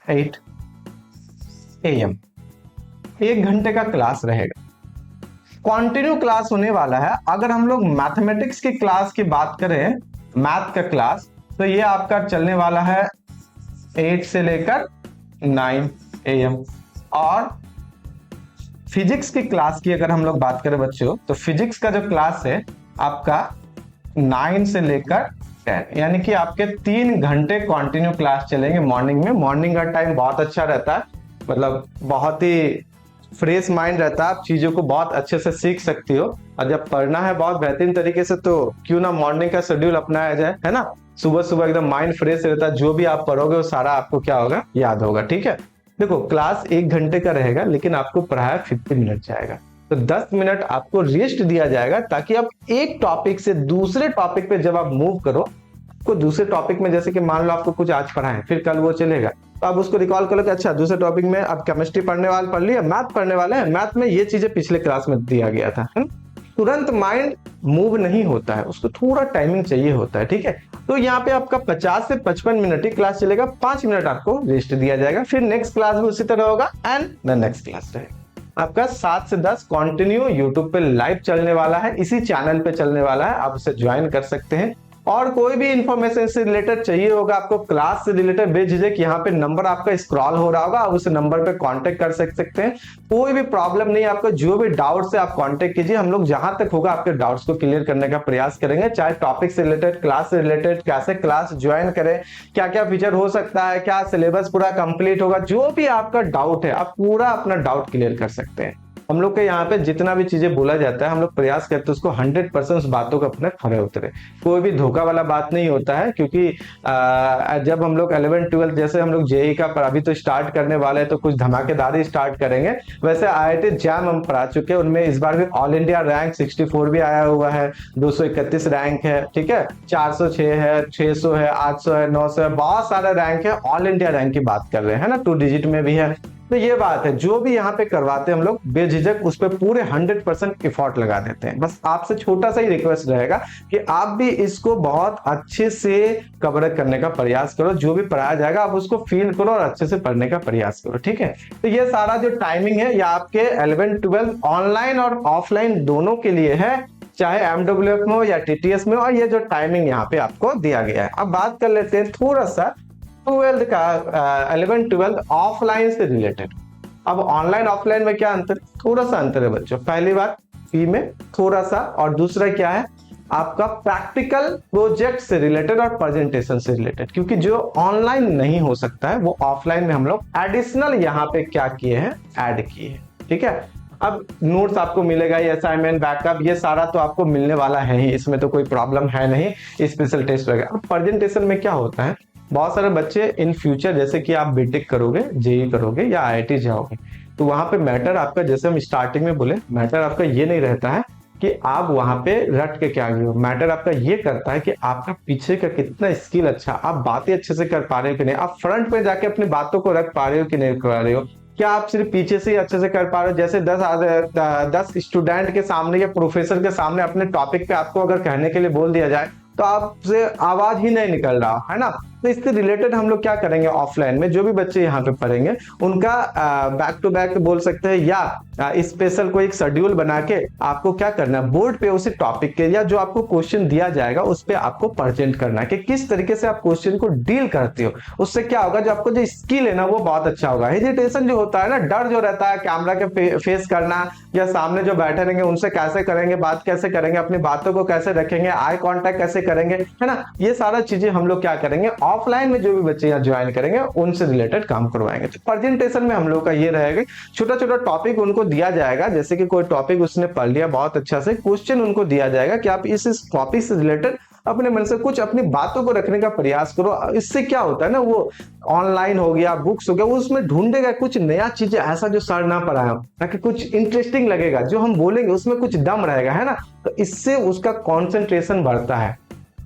8 AM, 1 घंटे का क्लास रहेगा, कंटिन्यू क्लास होने वाला है। अगर हम लोग मैथमेटिक्स की क्लास की बात करें, मैथ का क्लास, तो ये आपका चलने वाला है 8 से लेकर 9 AM। और फिजिक्स की क्लास की अगर हम लोग बात करें बच्चों, तो फिजिक्स का जो क्लास है आपका 9 से लेकर 10, यानी कि आपके 3 घंटे कंटिन्यू क्लास चलेंगे मॉर्निंग में। मॉर्निंग का टाइम बहुत अच्छा रहता है, मतलब बहुत ही फ्रेश माइंड रहता है, आप चीजों को बहुत अच्छे से सीख सकती हो। और जब पढ़ना है बहुत बेहतरीन तरीके से, तो क्यों ना मॉर्निंग का शेड्यूल अपनाया जाए, है ना। सुबह सुबह एकदम माइंड फ्रेश रहता है, जो भी आप पढ़ोगे वो सारा आपको क्या होगा, याद होगा। ठीक है, देखो क्लास 1 घंटे का रहेगा, लेकिन आपको पढ़ाया 50 मिनट जाएगा, तो 10 मिनट आपको रेस्ट दिया जाएगा, ताकि आप एक टॉपिक से दूसरे टॉपिक पे जब आप मूव करो, को दूसरे टॉपिक में, जैसे कि मान लो आपको कुछ आज पढ़ाएं, फिर कल वो चलेगा, तो आप उसको रिकॉल करो कि अच्छा दूसरे टॉपिक में अब केमिस्ट्री पढ़ने वाले पढ़ लिया, मैथ पढ़ने वाले हैं, मैथ में ये चीजें पिछले क्लास में दिया गया था, है ना। तुरंत माइंड मूव नहीं होता है, उसको थोड़ा टाइमिंग चाहिए होता है। ठीक है, तो यहाँ पे आपका 50 से 55 मिनट ही क्लास चलेगा, 5 मिनट आपको रेस्ट दिया जाएगा, फिर नेक्स्ट क्लास भी उसी तरह होगा एंड द नेक्स्ट क्लास रहेगा। आपका 7 से 10 कंटिन्यू यूट्यूब पे लाइव चलने वाला है, इसी चैनल पे चलने वाला है, आप उसे ज्वाइन कर सकते हैं। और कोई भी इंफॉर्मेशन से रिलेटेड चाहिए होगा आपको, क्लास से रिलेटेड, बेझिझक यहाँ पे नंबर आपका स्क्रॉल हो रहा होगा, आप उस नंबर पे कांटेक्ट कर सकते हैं। कोई भी प्रॉब्लम नहीं, आपको जो भी डाउट्स है आप कांटेक्ट कीजिए, हम लोग जहां तक होगा आपके डाउट्स को क्लियर करने का प्रयास करेंगे, चाहे टॉपिक से रिलेटेड, क्लास से रिलेटेड, कैसे क्लास ज्वाइन करें, क्या क्या फीचर हो सकता है, क्या सिलेबस पूरा कंप्लीट होगा, जो भी आपका डाउट है आप पूरा अपना डाउट क्लियर कर सकते हैं। हम लोग के यहाँ पे जितना भी चीजें बोला जाता है, हम लोग प्रयास करते हैं उसको 100% उस बातों को अपने खरे उतरे, कोई भी धोखा वाला बात नहीं होता है। क्योंकि जब हम लोग 11 12 जैसे हम लोग जेई का अभी तो स्टार्ट करने वाले हैं, तो कुछ धमाकेदार ही स्टार्ट करेंगे। वैसे IIT जैम हम पढ़ा चुके हैं, उनमें इस बार भी ऑल इंडिया रैंक 64 भी आया हुआ है, 231 रैंक है, ठीक है, 406 है, 600 है, 800 है, 900 है, बहुत सारे रैंक है, ऑल इंडिया रैंक की बात कर रहे हैं ना, 2 डिजिट में भी है। तो ये बात है, जो भी यहाँ पे करवाते हैं हम लोग बेझिझक उस पर पूरे 100% एफर्ट लगा देते हैं। बस आपसे छोटा सा ही रिक्वेस्ट रहेगा कि आप भी इसको बहुत अच्छे से कवर करने का प्रयास करो, जो भी पढ़ाया जाएगा आप उसको फील करो और अच्छे से पढ़ने का प्रयास करो। ठीक है, तो ये सारा जो टाइमिंग है ये आपके 11 12 ऑनलाइन और ऑफलाइन दोनों के लिए है, चाहे MWF में हो या TTS में हो, और ये जो टाइमिंग यहाँ पे आपको दिया गया है। अब बात कर लेते हैं थोड़ा सा 12th का 11 12 ऑफलाइन से रिलेटेड। अब ऑनलाइन ऑफलाइन में क्या अंतर, थोड़ा सा अंतर है बच्चों। पहली बात फी में थोड़ा सा, और दूसरा क्या है आपका प्रैक्टिकल प्रोजेक्ट से रिलेटेड और प्रेजेंटेशन से रिलेटेड, क्योंकि जो ऑनलाइन नहीं हो सकता है वो ऑफलाइन में हम लोग एडिशनल यहाँ पे क्या किए हैं, ऐड किए हैं। ठीक है, अब नोट्स आपको मिलेगा, ये असाइनमेंट, बैकअप, ये सारा तो आपको मिलने वाला है ही, इसमें तो कोई प्रॉब्लम है नहीं, स्पेशल टेस्ट वगैरह। अब प्रेजेंटेशन में क्या होता है, बहुत सारे बच्चे इन फ्यूचर जैसे कि आप बीटेक करोगे, जेई करोगे या IIT जाओगे, तो वहां पे मैटर आपका, जैसे हम स्टार्टिंग में बोले, मैटर आपका ये नहीं रहता है कि आप वहां पे रट के क्या गए हो। मैटर आपका ये करता है कि आपका पीछे का कितना स्किल अच्छा, आप बातें अच्छे से कर पा रहे हो कि नहीं, आप फ्रंट पे जाके अपनी बातों को रख पा रहे हो कि नहीं कर रहे हो, क्या आप सिर्फ पीछे से ही अच्छे से कर पा रहे हो। जैसे 10 स्टूडेंट के सामने या प्रोफेसर के सामने अपने टॉपिक पे आपको अगर कहने के लिए बोल दिया जाए, तो आपसे आवाज ही नहीं निकल रहा है ना, तो इससे रिलेटेड हम लोग क्या करेंगे, ऑफलाइन में जो भी बच्चे यहाँ पे पढ़ेंगे उनका बैक टू बैक बोल सकते हैं या स्पेशल कोई एक शेड्यूल बना के आपको क्या करना है, बोर्ड पे उसी टॉपिक के या जो आपको क्वेश्चन दिया जाएगा उस पे आपको प्रेजेंट करना है कि किस तरीके से आप क्वेश्चन को डील करते हो। उससे क्या होगा, जो आपको जो स्किल है ना वो बहुत अच्छा होगा। हेजिटेशन जो होता है ना, डर जो रहता है कैमरा के फेस करना या सामने जो बैठे रहेंगे उनसे कैसे करेंगे, बात कैसे करेंगे, अपनी बातों को कैसे रखेंगे, आई कांटेक्ट कैसे करेंगे, है ना, ये सारा चीजें हम लोग क्या करेंगे ऑफलाइन में जो भी बच्चे यहाँ ज्वाइन करेंगे उनसे रिलेटेड काम करवाएंगे। तो प्रेजेंटेशन में हम लोग का ये रहेगा, छोटा छोटा टॉपिक उनको दिया जाएगा, जैसे कि कोई टॉपिक उसने पढ़ लिया बहुत अच्छा से, क्वेश्चन उनको दिया जाएगा कि आप इस टॉपिक से रिलेटेड अपने मन से कुछ अपनी बातों को रखने का प्रयास करो। इससे क्या होता है ना, वो ऑनलाइन हो गया, बुक्स हो गया, वो उसमें ढूंढेगा कुछ नया चीजें ऐसा जो सर ना पढ़ाया हो, ताकि कुछ इंटरेस्टिंग लगेगा, जो हम बोलेंगे उसमें कुछ दम रहेगा, है ना। तो इससे उसका कॉन्सेंट्रेशन बढ़ता है,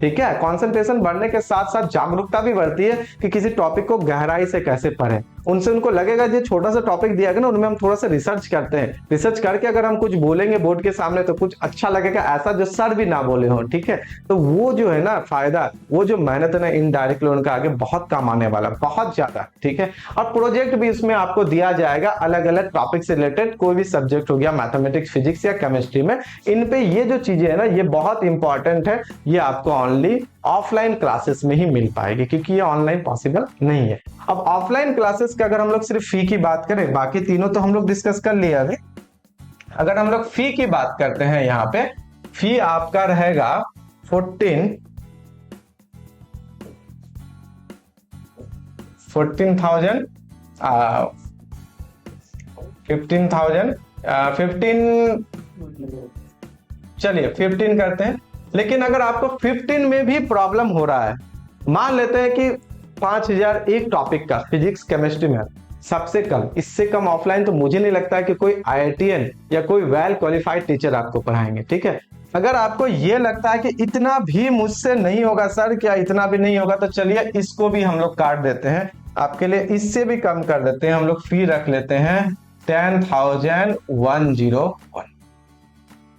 ठीक है। कंसंट्रेशन बढ़ने के साथ साथ जागरूकता भी बढ़ती है कि किसी टॉपिक को गहराई से कैसे पढ़ें। उनसे उनको लगेगा जो छोटा सा टॉपिक दिया गया ना उनमें हम थोड़ा सा रिसर्च करते हैं, रिसर्च करके अगर हम कुछ बोलेंगे बोर्ड के सामने तो कुछ अच्छा लगेगा, ऐसा जो सर भी ना बोले हो, ठीक है। तो वो जो है ना फायदा, वो जो मेहनत है ना इनडायरेक्टली उनका आगे बहुत काम आने वाला, बहुत ज्यादा, ठीक है। और प्रोजेक्ट भी इसमें आपको दिया जाएगा अलग अलग टॉपिक से रिलेटेड, कोई भी सब्जेक्ट हो गया, मैथमेटिक्स, फिजिक्स या केमिस्ट्री में, इन पे ये जो चीजें है ना ये बहुत इंपॉर्टेंट है। ये आपको ओनली ऑफलाइन क्लासेस में ही मिल पाएगी, क्योंकि ये ऑनलाइन पॉसिबल नहीं है। अब ऑफलाइन क्लासेस का अगर हम लोग सिर्फ फी की बात करें, बाकी तीनों तो हम लोग डिस्कस कर लिए अभी। अगर हम लोग फी की बात करते हैं, यहाँ पे फी आपका रहेगा 15,000 चलिए 15 करते हैं। लेकिन अगर आपको 15 में भी प्रॉब्लम हो रहा है, मान लेते हैं कि 5,000 एक टॉपिक का फिजिक्स केमिस्ट्री में सबसे कम, इससे कम ऑफलाइन तो मुझे नहीं लगता है कि कोई IITian या कोई वेल क्वालिफाइड टीचर आपको पढ़ाएंगे, ठीक है। अगर आपको ये लगता है कि इतना भी मुझसे नहीं होगा सर, क्या इतना भी नहीं होगा, तो चलिए इसको भी हम लोग काट देते हैं आपके लिए, इससे भी कम कर देते हैं, हम लोग फी रख लेते हैं 10,101।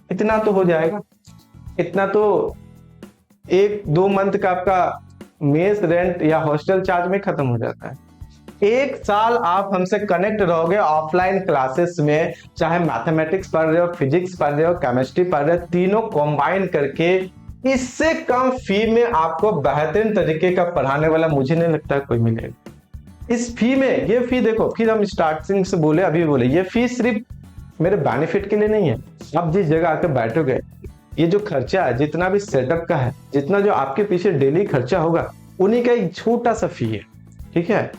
इतना तो हो जाएगा, इतना तो 1-2 मंथ का आपका मेस रेंट या हॉस्टल चार्ज में खत्म हो जाता है। 1 साल आप हमसे कनेक्ट रहोगे ऑफलाइन क्लासेस में, चाहे मैथमेटिक्स पढ़ रहे हो, फिजिक्स पढ़ रहे हो, केमिस्ट्री पढ़ रहे हो, तीनों कंबाइन करके इससे कम फी में आपको बेहतरीन तरीके का पढ़ाने वाला मुझे नहीं लगता कोई मिलेगा। इस फी में, ये फी देखो, फिर हम स्टार्टिंग से बोले, अभी बोले, ये फी सिर्फ मेरे बेनिफिट के लिए नहीं है। आप जिस जगह आकर बैठोगे, ये जो खर्चा है, जितना भी सेटअप का है, जितना जो आपके पीछे डेली खर्चा होगा, उन्हीं का एक छोटा सा फी है, ठीक है।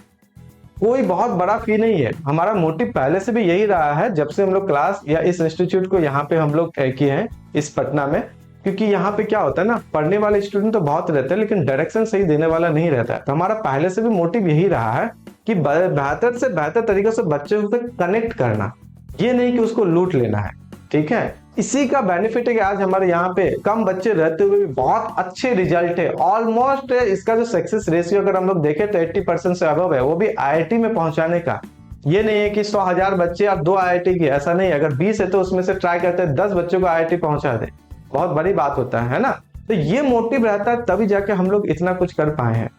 कोई बहुत बड़ा फी नहीं है। हमारा मोटिव पहले से भी यही रहा है, जब से हम लोग क्लास या इस इंस्टीट्यूट को यहाँ पे हम लोग किए हैं इस पटना में, क्योंकि यहाँ पे क्या होता है ना, पढ़ने वाले स्टूडेंट तो बहुत रहते हैं लेकिन डायरेक्शन सही देने वाला नहीं रहता है। तो हमारा पहले से भी मोटिव यही रहा है कि बेहतर से बेहतर तरीके से बच्चों से कनेक्ट करना, ये नहीं कि उसको लूट लेना है, ठीक है। इसी का बेनिफिट है कि आज हमारे यहाँ पे कम बच्चे रहते हुए भी बहुत अच्छे रिजल्ट है। ऑलमोस्ट इसका जो सक्सेस रेशियो अगर हम लोग देखें तो 80% से अबव है, वो भी IIT में पहुंचाने का। ये नहीं है कि 100,000 बच्चे और 2 IIT की, ऐसा नहीं। अगर 20 है तो उसमें से ट्राई करते हैं 10 बच्चों को IIT पहुंचा दे, बहुत बड़ी बात होता है ना। तो ये मोटिव रहता है, तभी जाके हम लोग इतना कुछ कर पाए हैं।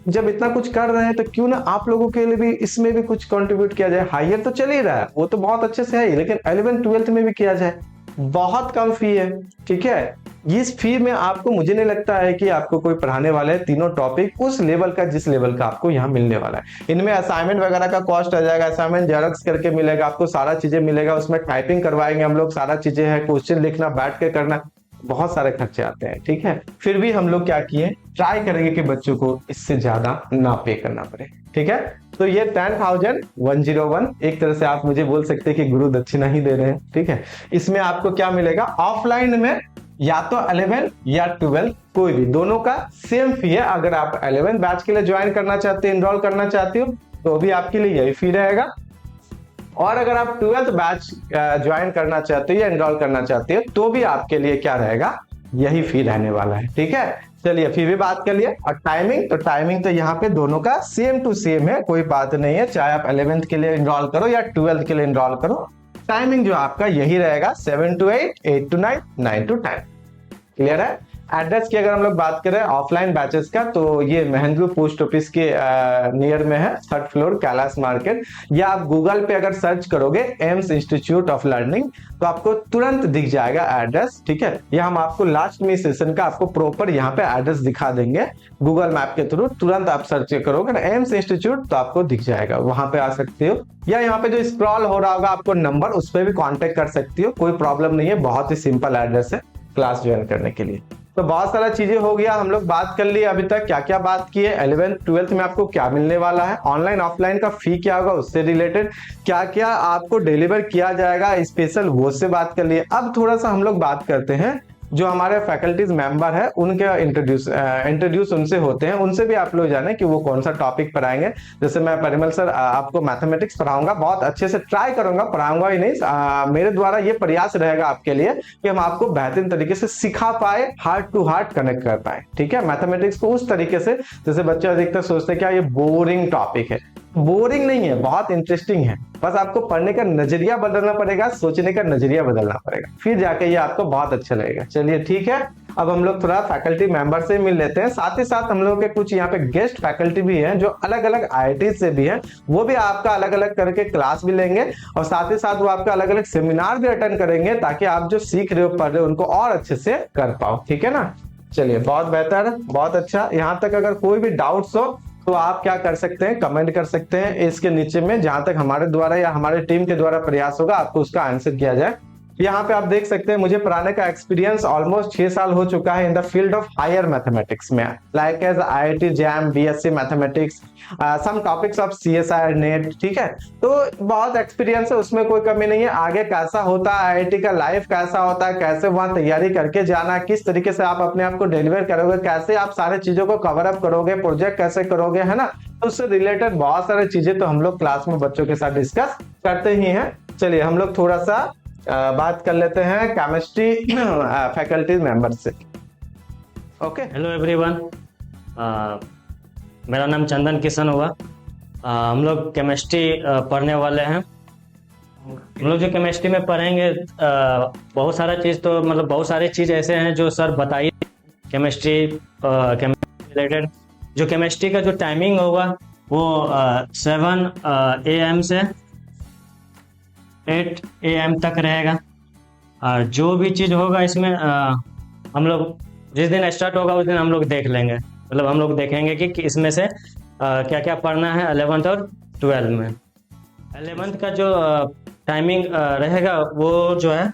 जब इतना कुछ कर रहे हैं तो क्यों ना आप लोगों के लिए भी इसमें भी कुछ कंट्रीब्यूट किया जाए। हायर तो चल ही रहा है, वो तो बहुत अच्छे से है ही, लेकिन 11th-12th में भी किया जाए। बहुत कम फी है, ठीक है। इस फी में आपको, मुझे नहीं लगता है कि आपको कोई पढ़ाने वाला है तीनों टॉपिक उस लेवल का जिस लेवल का आपको यहाँ मिलने वाला है। इनमें असाइनमेंट वगैरह का कॉस्ट आ जाएगा, असाइनमेंट जेरॉक्स करके मिलेगा आपको, सारा चीजें मिलेगा, उसमें टाइपिंग करवाएंगे हम लोग, सारा चीजें है, क्वेश्चन लिखना, बैठ के करना, बहुत सारे खर्चे आते हैं, ठीक है। फिर भी हम लोग क्या किए, ट्राई करेंगे कि बच्चों को इससे ज्यादा ना पे करना पड़े, ठीक है। तो ये 10,101 एक तरह से आप मुझे बोल सकते हैं कि गुरु दक्षिणा ही दे रहे हैं, ठीक है। इसमें आपको क्या मिलेगा, ऑफलाइन में या तो 11 या 12 कोई भी, दोनों का सेम फी है। अगर आप 11 बैच के लिए ज्वाइन करना चाहते हो, इनरोल करना चाहते हो, तो भी आपके लिए यही फी रहेगा। और अगर आप 12th बैच ज्वाइन करना चाहते हो या एनरोल करना चाहते हो, तो भी आपके लिए क्या रहेगा, यही फी रहने वाला है, ठीक है। चलिए फी भी बात कर लिए। और टाइमिंग तो यहाँ पे दोनों का सेम टू सेम है, कोई बात नहीं है, चाहे आप 11th के लिए एनरोल करो या 12th के लिए एनरोल करो, टाइमिंग जो आपका यही रहेगा 7 to 8, 8 to 9, 9 to 10। क्लियर है। एड्रेस की अगर हम लोग बात करें ऑफलाइन बैचेस का, तो ये महेंद्रू पोस्ट ऑफिस के नियर में है, 3rd फ्लोर कैलाश मार्केट। या आप गूगल पे अगर सर्च करोगे एम्स इंस्टीट्यूट ऑफ लर्निंग तो आपको तुरंत दिख जाएगा एड्रेस, ठीक है। या हम आपको लास्ट में सेशन का आपको प्रॉपर यहाँ पे एड्रेस दिखा देंगे गूगल मैप के थ्रू। तुरंत आप सर्च करोगे ना एम्स इंस्टीट्यूट तो आपको दिख जाएगा, वहां पे आ सकते हो। या यहाँ पे जो स्क्रॉल हो रहा होगा आपको नंबर, उस पर भी कांटेक्ट कर सकती हो, कोई प्रॉब्लम नहीं है। बहुत ही सिंपल एड्रेस है क्लास ज्वाइन करने के लिए। तो बहुत सारा चीजें हो गया, हम लोग बात कर लिए अभी तक क्या क्या बात की है। 11th 12th में आपको क्या मिलने वाला है, ऑनलाइन ऑफलाइन का फी क्या होगा, उससे रिलेटेड क्या क्या आपको डिलीवर किया जाएगा स्पेशल, वो से बात कर लिए। अब थोड़ा सा हम लोग बात करते हैं जो हमारे फैकल्टीज मेंबर है उनके इंट्रोड्यूस उनसे होते हैं, उनसे भी आप लोग जाने कि वो कौन सा टॉपिक पढ़ाएंगे। जैसे मैं परिमल सर आपको मैथमेटिक्स पढ़ाऊंगा, बहुत अच्छे से ट्राई करूंगा, पढ़ाऊंगा ही नहीं, मेरे द्वारा ये प्रयास रहेगा आपके लिए कि हम आपको बेहतरीन तरीके से सिखा पाए, हार्ट टू हार्ट कनेक्ट कर पाए, ठीक है। मैथमेटिक्स को उस तरीके से, जैसे बच्चे अधिकतर सोचते हैं क्या ये बोरिंग टॉपिक है, बोरिंग नहीं है, बहुत इंटरेस्टिंग है। बस आपको पढ़ने का नजरिया बदलना पड़ेगा, सोचने का नजरिया बदलना पड़ेगा, फिर जाके ये आपको बहुत अच्छा लगेगा। चलिए ठीक है, अब हम लोग थोड़ा फैकल्टी मेंबर से मिल लेते हैं। साथ ही साथ हम लोगों के कुछ यहाँ पे गेस्ट फैकल्टी भी हैं जो अलग अलग IIT से भी हैं, वो भी आपका अलग अलग करके क्लास भी लेंगे और साथ ही साथ वो आपका अलग अलग सेमिनार भी अटेंड करेंगे, ताकि आप जो सीख रहे हो, पढ़ रहे हो, उनको और अच्छे से कर पाओ, ठीक है ना। चलिए बहुत बेहतर, बहुत अच्छा। यहाँ तक अगर कोई भी डाउट्स हो तो आप क्या कर सकते हैं, कमेंट कर सकते हैं इसके नीचे में, जहां तक हमारे द्वारा या हमारे टीम के द्वारा प्रयास होगा आपको उसका आंसर किया जाए। यहाँ पे आप देख सकते हैं मुझे पढ़ाने का एक्सपीरियंस ऑलमोस्ट 6 साल हो चुका है in the field of higher mathematics में, like as IIT JAM, BSc mathematics, some topics of CSIR NET, ठीक है। तो बहुत एक्सपीरियंस है, उसमें कोई कमी नहीं है। आगे कैसा होता है IIT का लाइफ, कैसा होता है, कैसे वहां तैयारी करके जाना, किस तरीके से आप अपने आप को डिलीवर करोगे, कैसे आप सारे चीजों को कवर अप करोगे, प्रोजेक्ट कैसे करोगे, है ना। तो उससे रिलेटेड बहुत सारी चीजें तो हम लोग क्लास में बच्चों के साथ डिस्कस करते ही हैं। चलिए हम लोग थोड़ा सा बात कर लेते हैं केमिस्ट्री फैकल्टी मेंबर से। ओके, हेलो एवरीवन, मेरा नाम चंदन किशन हुआ। हम लोग केमिस्ट्री पढ़ने वाले हैं। हम लोग जो केमिस्ट्री में पढ़ेंगे, बहुत सारा चीज़, तो मतलब बहुत सारी चीज़ ऐसे हैं जो सर बताइए केमिस्ट्री रिलेटेड। जो केमिस्ट्री का जो टाइमिंग होगा वो 7 AM से 8 AM तक रहेगा। और जो भी चीज़ होगा इसमें हम लोग जिस दिन स्टार्ट होगा उस दिन हम लोग देख लेंगे, मतलब हम लोग देखेंगे कि इसमें से क्या क्या पढ़ना है 11th और 12th में। 11th का जो टाइमिंग रहेगा वो जो है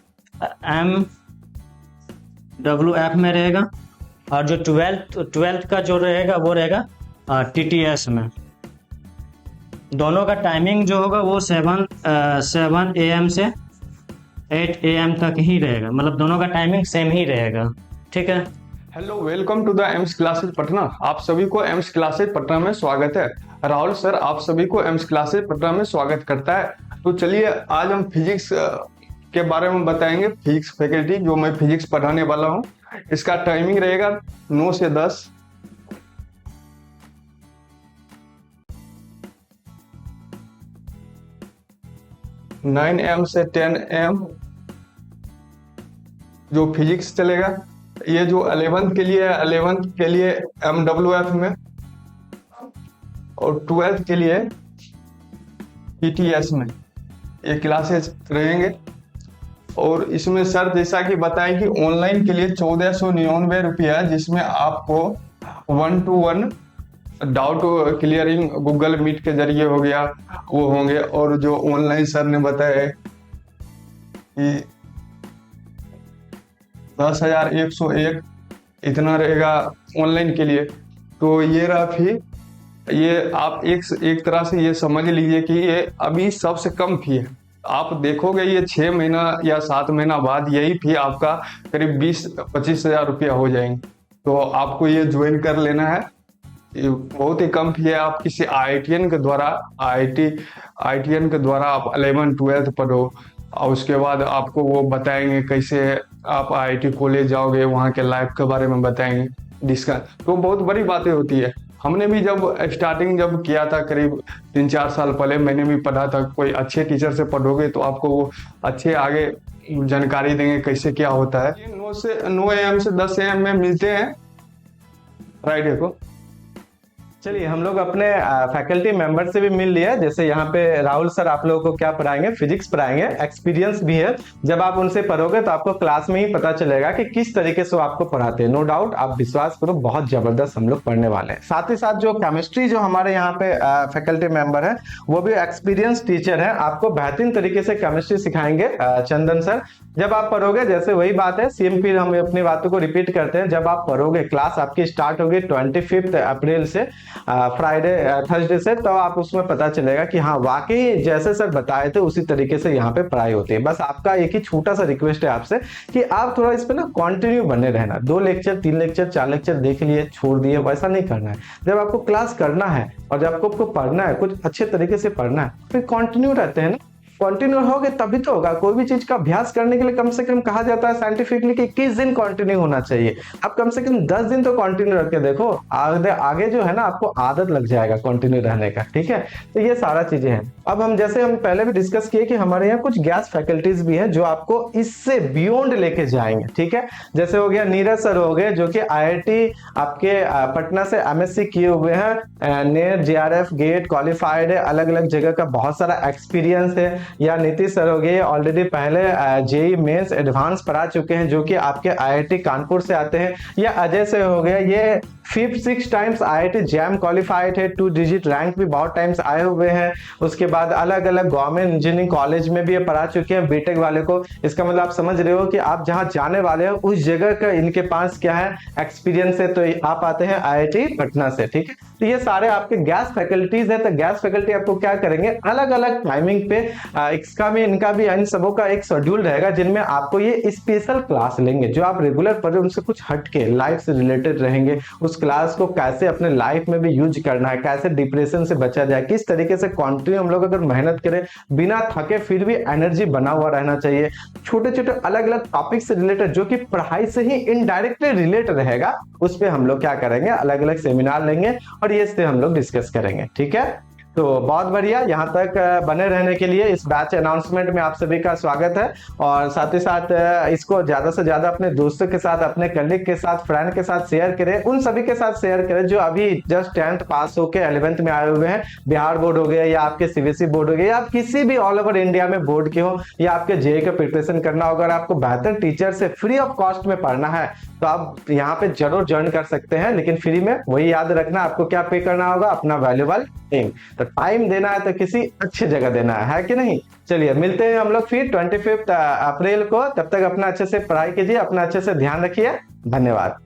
MWF में रहेगा, और जो 12th का जो रहेगा वो रहेगा TTS में। दोनों का टाइमिंग जो होगा वो 7 AM से 8 AM तक ही रहेगा, मतलब दोनों का टाइमिंग सेम ही रहेगा, ठीक है। Hello, welcome to the AIMS classes Patna. आप सभी को एम्स क्लासेस पटना में स्वागत है। राहुल सर आप सभी को एम्स क्लासेस पटना में स्वागत करता है। तो चलिए आज हम फिजिक्स के बारे में बताएंगे। फिजिक्स फैकल्टी जो मैं फिजिक्स पढ़ाने वाला हूँ, इसका टाइमिंग रहेगा 9 से 10। नाइन AM से 10 AM जो फिजिक्स चलेगा। ये जो 11th के लिए 11th के लिए MWF में, और 12th के लिए TTS में ये क्लासेस रहेंगे। और इसमें सर जैसा कि बताएं कि ऑनलाइन के लिए 1499 रुपया, जिसमें आपको 1-to-1 doubt clearing Google meet के जरिए हो गया, वो होंगे। और जो ऑनलाइन सर ने बताया कि 10,101 इतना रहेगा ऑनलाइन के लिए। तो ये रहा फी। ये आप एक तरह से ये समझ लीजिए कि ये अभी सबसे कम फी है। आप देखोगे ये 6 महीना या 7 महीना बाद यही फी आपका करीब 20-25 हज़ार रुपया हो जाएंगे। तो आपको ये ज्वाइन कर लेना है। ये बहुत ही कम फी है। आप किसी IITian के द्वारा IITian के द्वारा आप 11th 12th पढ़ो, और उसके बाद आपको वो बताएंगे कैसे आप IIT कॉलेज जाओगे, वहाँ के लाइफ के बारे में बताएंगे डिस्कस। तो बहुत बड़ी बातें होती है। हमने भी जब स्टार्टिंग जब किया था करीब 3-4 साल पहले, मैंने भी पढ़ा था। कोई अच्छे टीचर से पढ़ोगे तो आपको वो अच्छे आगे जानकारी देंगे कैसे क्या होता है। 9 9 AM से 10 AM में मिलते हैं फ्राइडे को। चलिए हम लोग अपने फैकल्टी मेंबर से भी मिल लिया। जैसे यहाँ पे राहुल सर आप लोगों को क्या पढ़ाएंगे, फिजिक्स पढ़ाएंगे, एक्सपीरियंस भी है। जब आप उनसे पढ़ोगे तो आपको क्लास में ही पता चलेगा कि किस तरीके से वो आपको पढ़ाते हैं। नो डाउट, आप विश्वास करो, बहुत जबरदस्त हम लोग पढ़ने वाले हैं। साथ ही साथ जो केमिस्ट्री जो हमारे यहाँ पे फैकल्टी मेंबर है वो भी एक्सपीरियंस टीचर है, आपको बेहतरीन तरीके से केमिस्ट्री सिखाएंगे चंदन सर। जब आप पढ़ोगे, जैसे वही बात है सेम, फिर हम अपनी बातों को रिपीट करते हैं। जब आप पढ़ोगे, क्लास आपकी स्टार्ट होगी 25 अप्रैल से, फ्राइडे थर्सडे से, तो आप उसमें पता चलेगा कि हाँ वाकई जैसे सर बताए थे उसी तरीके से यहाँ पे पढ़ाई होती है। बस आपका एक ही छोटा सा रिक्वेस्ट है आपसे कि आप थोड़ा इस पे ना कंटिन्यू बने रहना। 2 लेक्चर 3 लेक्चर 4 लेक्चर देख लिए छोड़ दिए, वैसा नहीं करना है। जब आपको क्लास करना है और जब आपको पढ़ना है, कुछ अच्छे तरीके से पढ़ना है, फिर कंटिन्यू रहते हैं ना। कंटिन्यू होगे तभी तो होगा। कोई भी चीज का अभ्यास करने के लिए कम से कम कहा जाता है साइंटिफिकली कि 21 दिन कंटिन्यू होना चाहिए। आप कम से कम 10 दिन तो कंटिन्यू रख के देखो, आगे जो है ना आपको आदत लग जाएगा कंटिन्यू रहने का। ठीक है, तो ये सारा चीजें हैं। अब हम जैसे हम पहले भी डिस्कस किए कि हमारे यहाँ कुछ गैस फैकल्टीज भी हैं जो आपको इससे बियॉन्ड लेके जाएंगे। ठीक है, जैसे हो गया नीरज सर हो गए जो कि IIT आपके पटना से MSc किए हुए हैं, नेट JRF गेट क्वालिफाइड है, अलग अलग जगह का बहुत सारा एक्सपीरियंस है। या नीतीश सर हो गए, ऑलरेडी पहले JEE मेंस एडवांस पढ़ा चुके हैं जो कि आपके IIT कानपुर से आते हैं। या अजय से हो गया, ये 5-6 टाइम्स IIT जैम क्वालिफाइड है, 2 डिजिट रैंक भी बहुत टाइम्स आए हुए हैं। उसके बाद अलग अलग गवर्नमेंट इंजीनियरिंग कॉलेज में भी ये पढ़ा चुके हैं बीटेक वाले को। इसका मतलब आप समझ रहे हो कि आप जहां जाने वाले हो उस जगह का इनके पास क्या है, एक्सपीरियंस है। तो आप आते हैं IIT पटना से। ठीक है, तो ये सारे आपके गैस फैकल्टीज है। तो गैस फैकल्टी आपको क्या करेंगे, अलग अलग टाइमिंग पे इसका भी इनका भी इन सबों का एक शेड्यूल रहेगा जिनमें आपको ये स्पेशल क्लास लेंगे जो आप रेगुलर पढ़ रहे हो उनसे कुछ हटके लाइफ से रिलेटेड रहेंगे। उस क्लास को कैसे अपने लाइफ में भी यूज करना है, कैसे डिप्रेशन से बचा जाए, किस तरीके से कंटिन्यू हम लोग अगर मेहनत करें बिना थके फिर भी एनर्जी बना हुआ रहना चाहिए। छोटे छोटे अलग अलग टॉपिक से रिलेटेड जो कि पढ़ाई से ही इनडायरेक्टली रिलेट रहेगा, उस पर हम लोग क्या करेंगे, अलग अलग सेमिनार लेंगे और ये से हम लोग डिस्कस करेंगे। ठीक है, तो बहुत बढ़िया, यहाँ तक बने रहने के लिए इस बैच अनाउंसमेंट में आप सभी का स्वागत है। और साथ ही साथ इसको ज्यादा से ज्यादा अपने दोस्तों के साथ, अपने कलीग के साथ, फ्रेंड के साथ शेयर करें। उन सभी के साथ शेयर करें जो अभी जस्ट 10th पास होकर 11th में आए हुए हैं। बिहार बोर्ड हो गया या आपके CBSE बोर्ड हो गया या आप किसी भी ऑल ओवर इंडिया में बोर्ड के हो या आपके JEE का प्रिपरेशन करना होगा और आपको बेहतर टीचर से फ्री ऑफ कॉस्ट में पढ़ना है तो आप यहाँ पे जरूर ज्वाइन कर सकते हैं। लेकिन फ्री में, वही याद रखना, आपको क्या पे करना होगा, अपना वैल्यूबल टाइम। तो टाइम देना है तो किसी अच्छी जगह देना है कि नहीं। चलिए मिलते हैं हम लोग फिर 25 अप्रैल को। तब तक अपना अच्छे से पढ़ाई कीजिए, अपना अच्छे से ध्यान रखिए। धन्यवाद।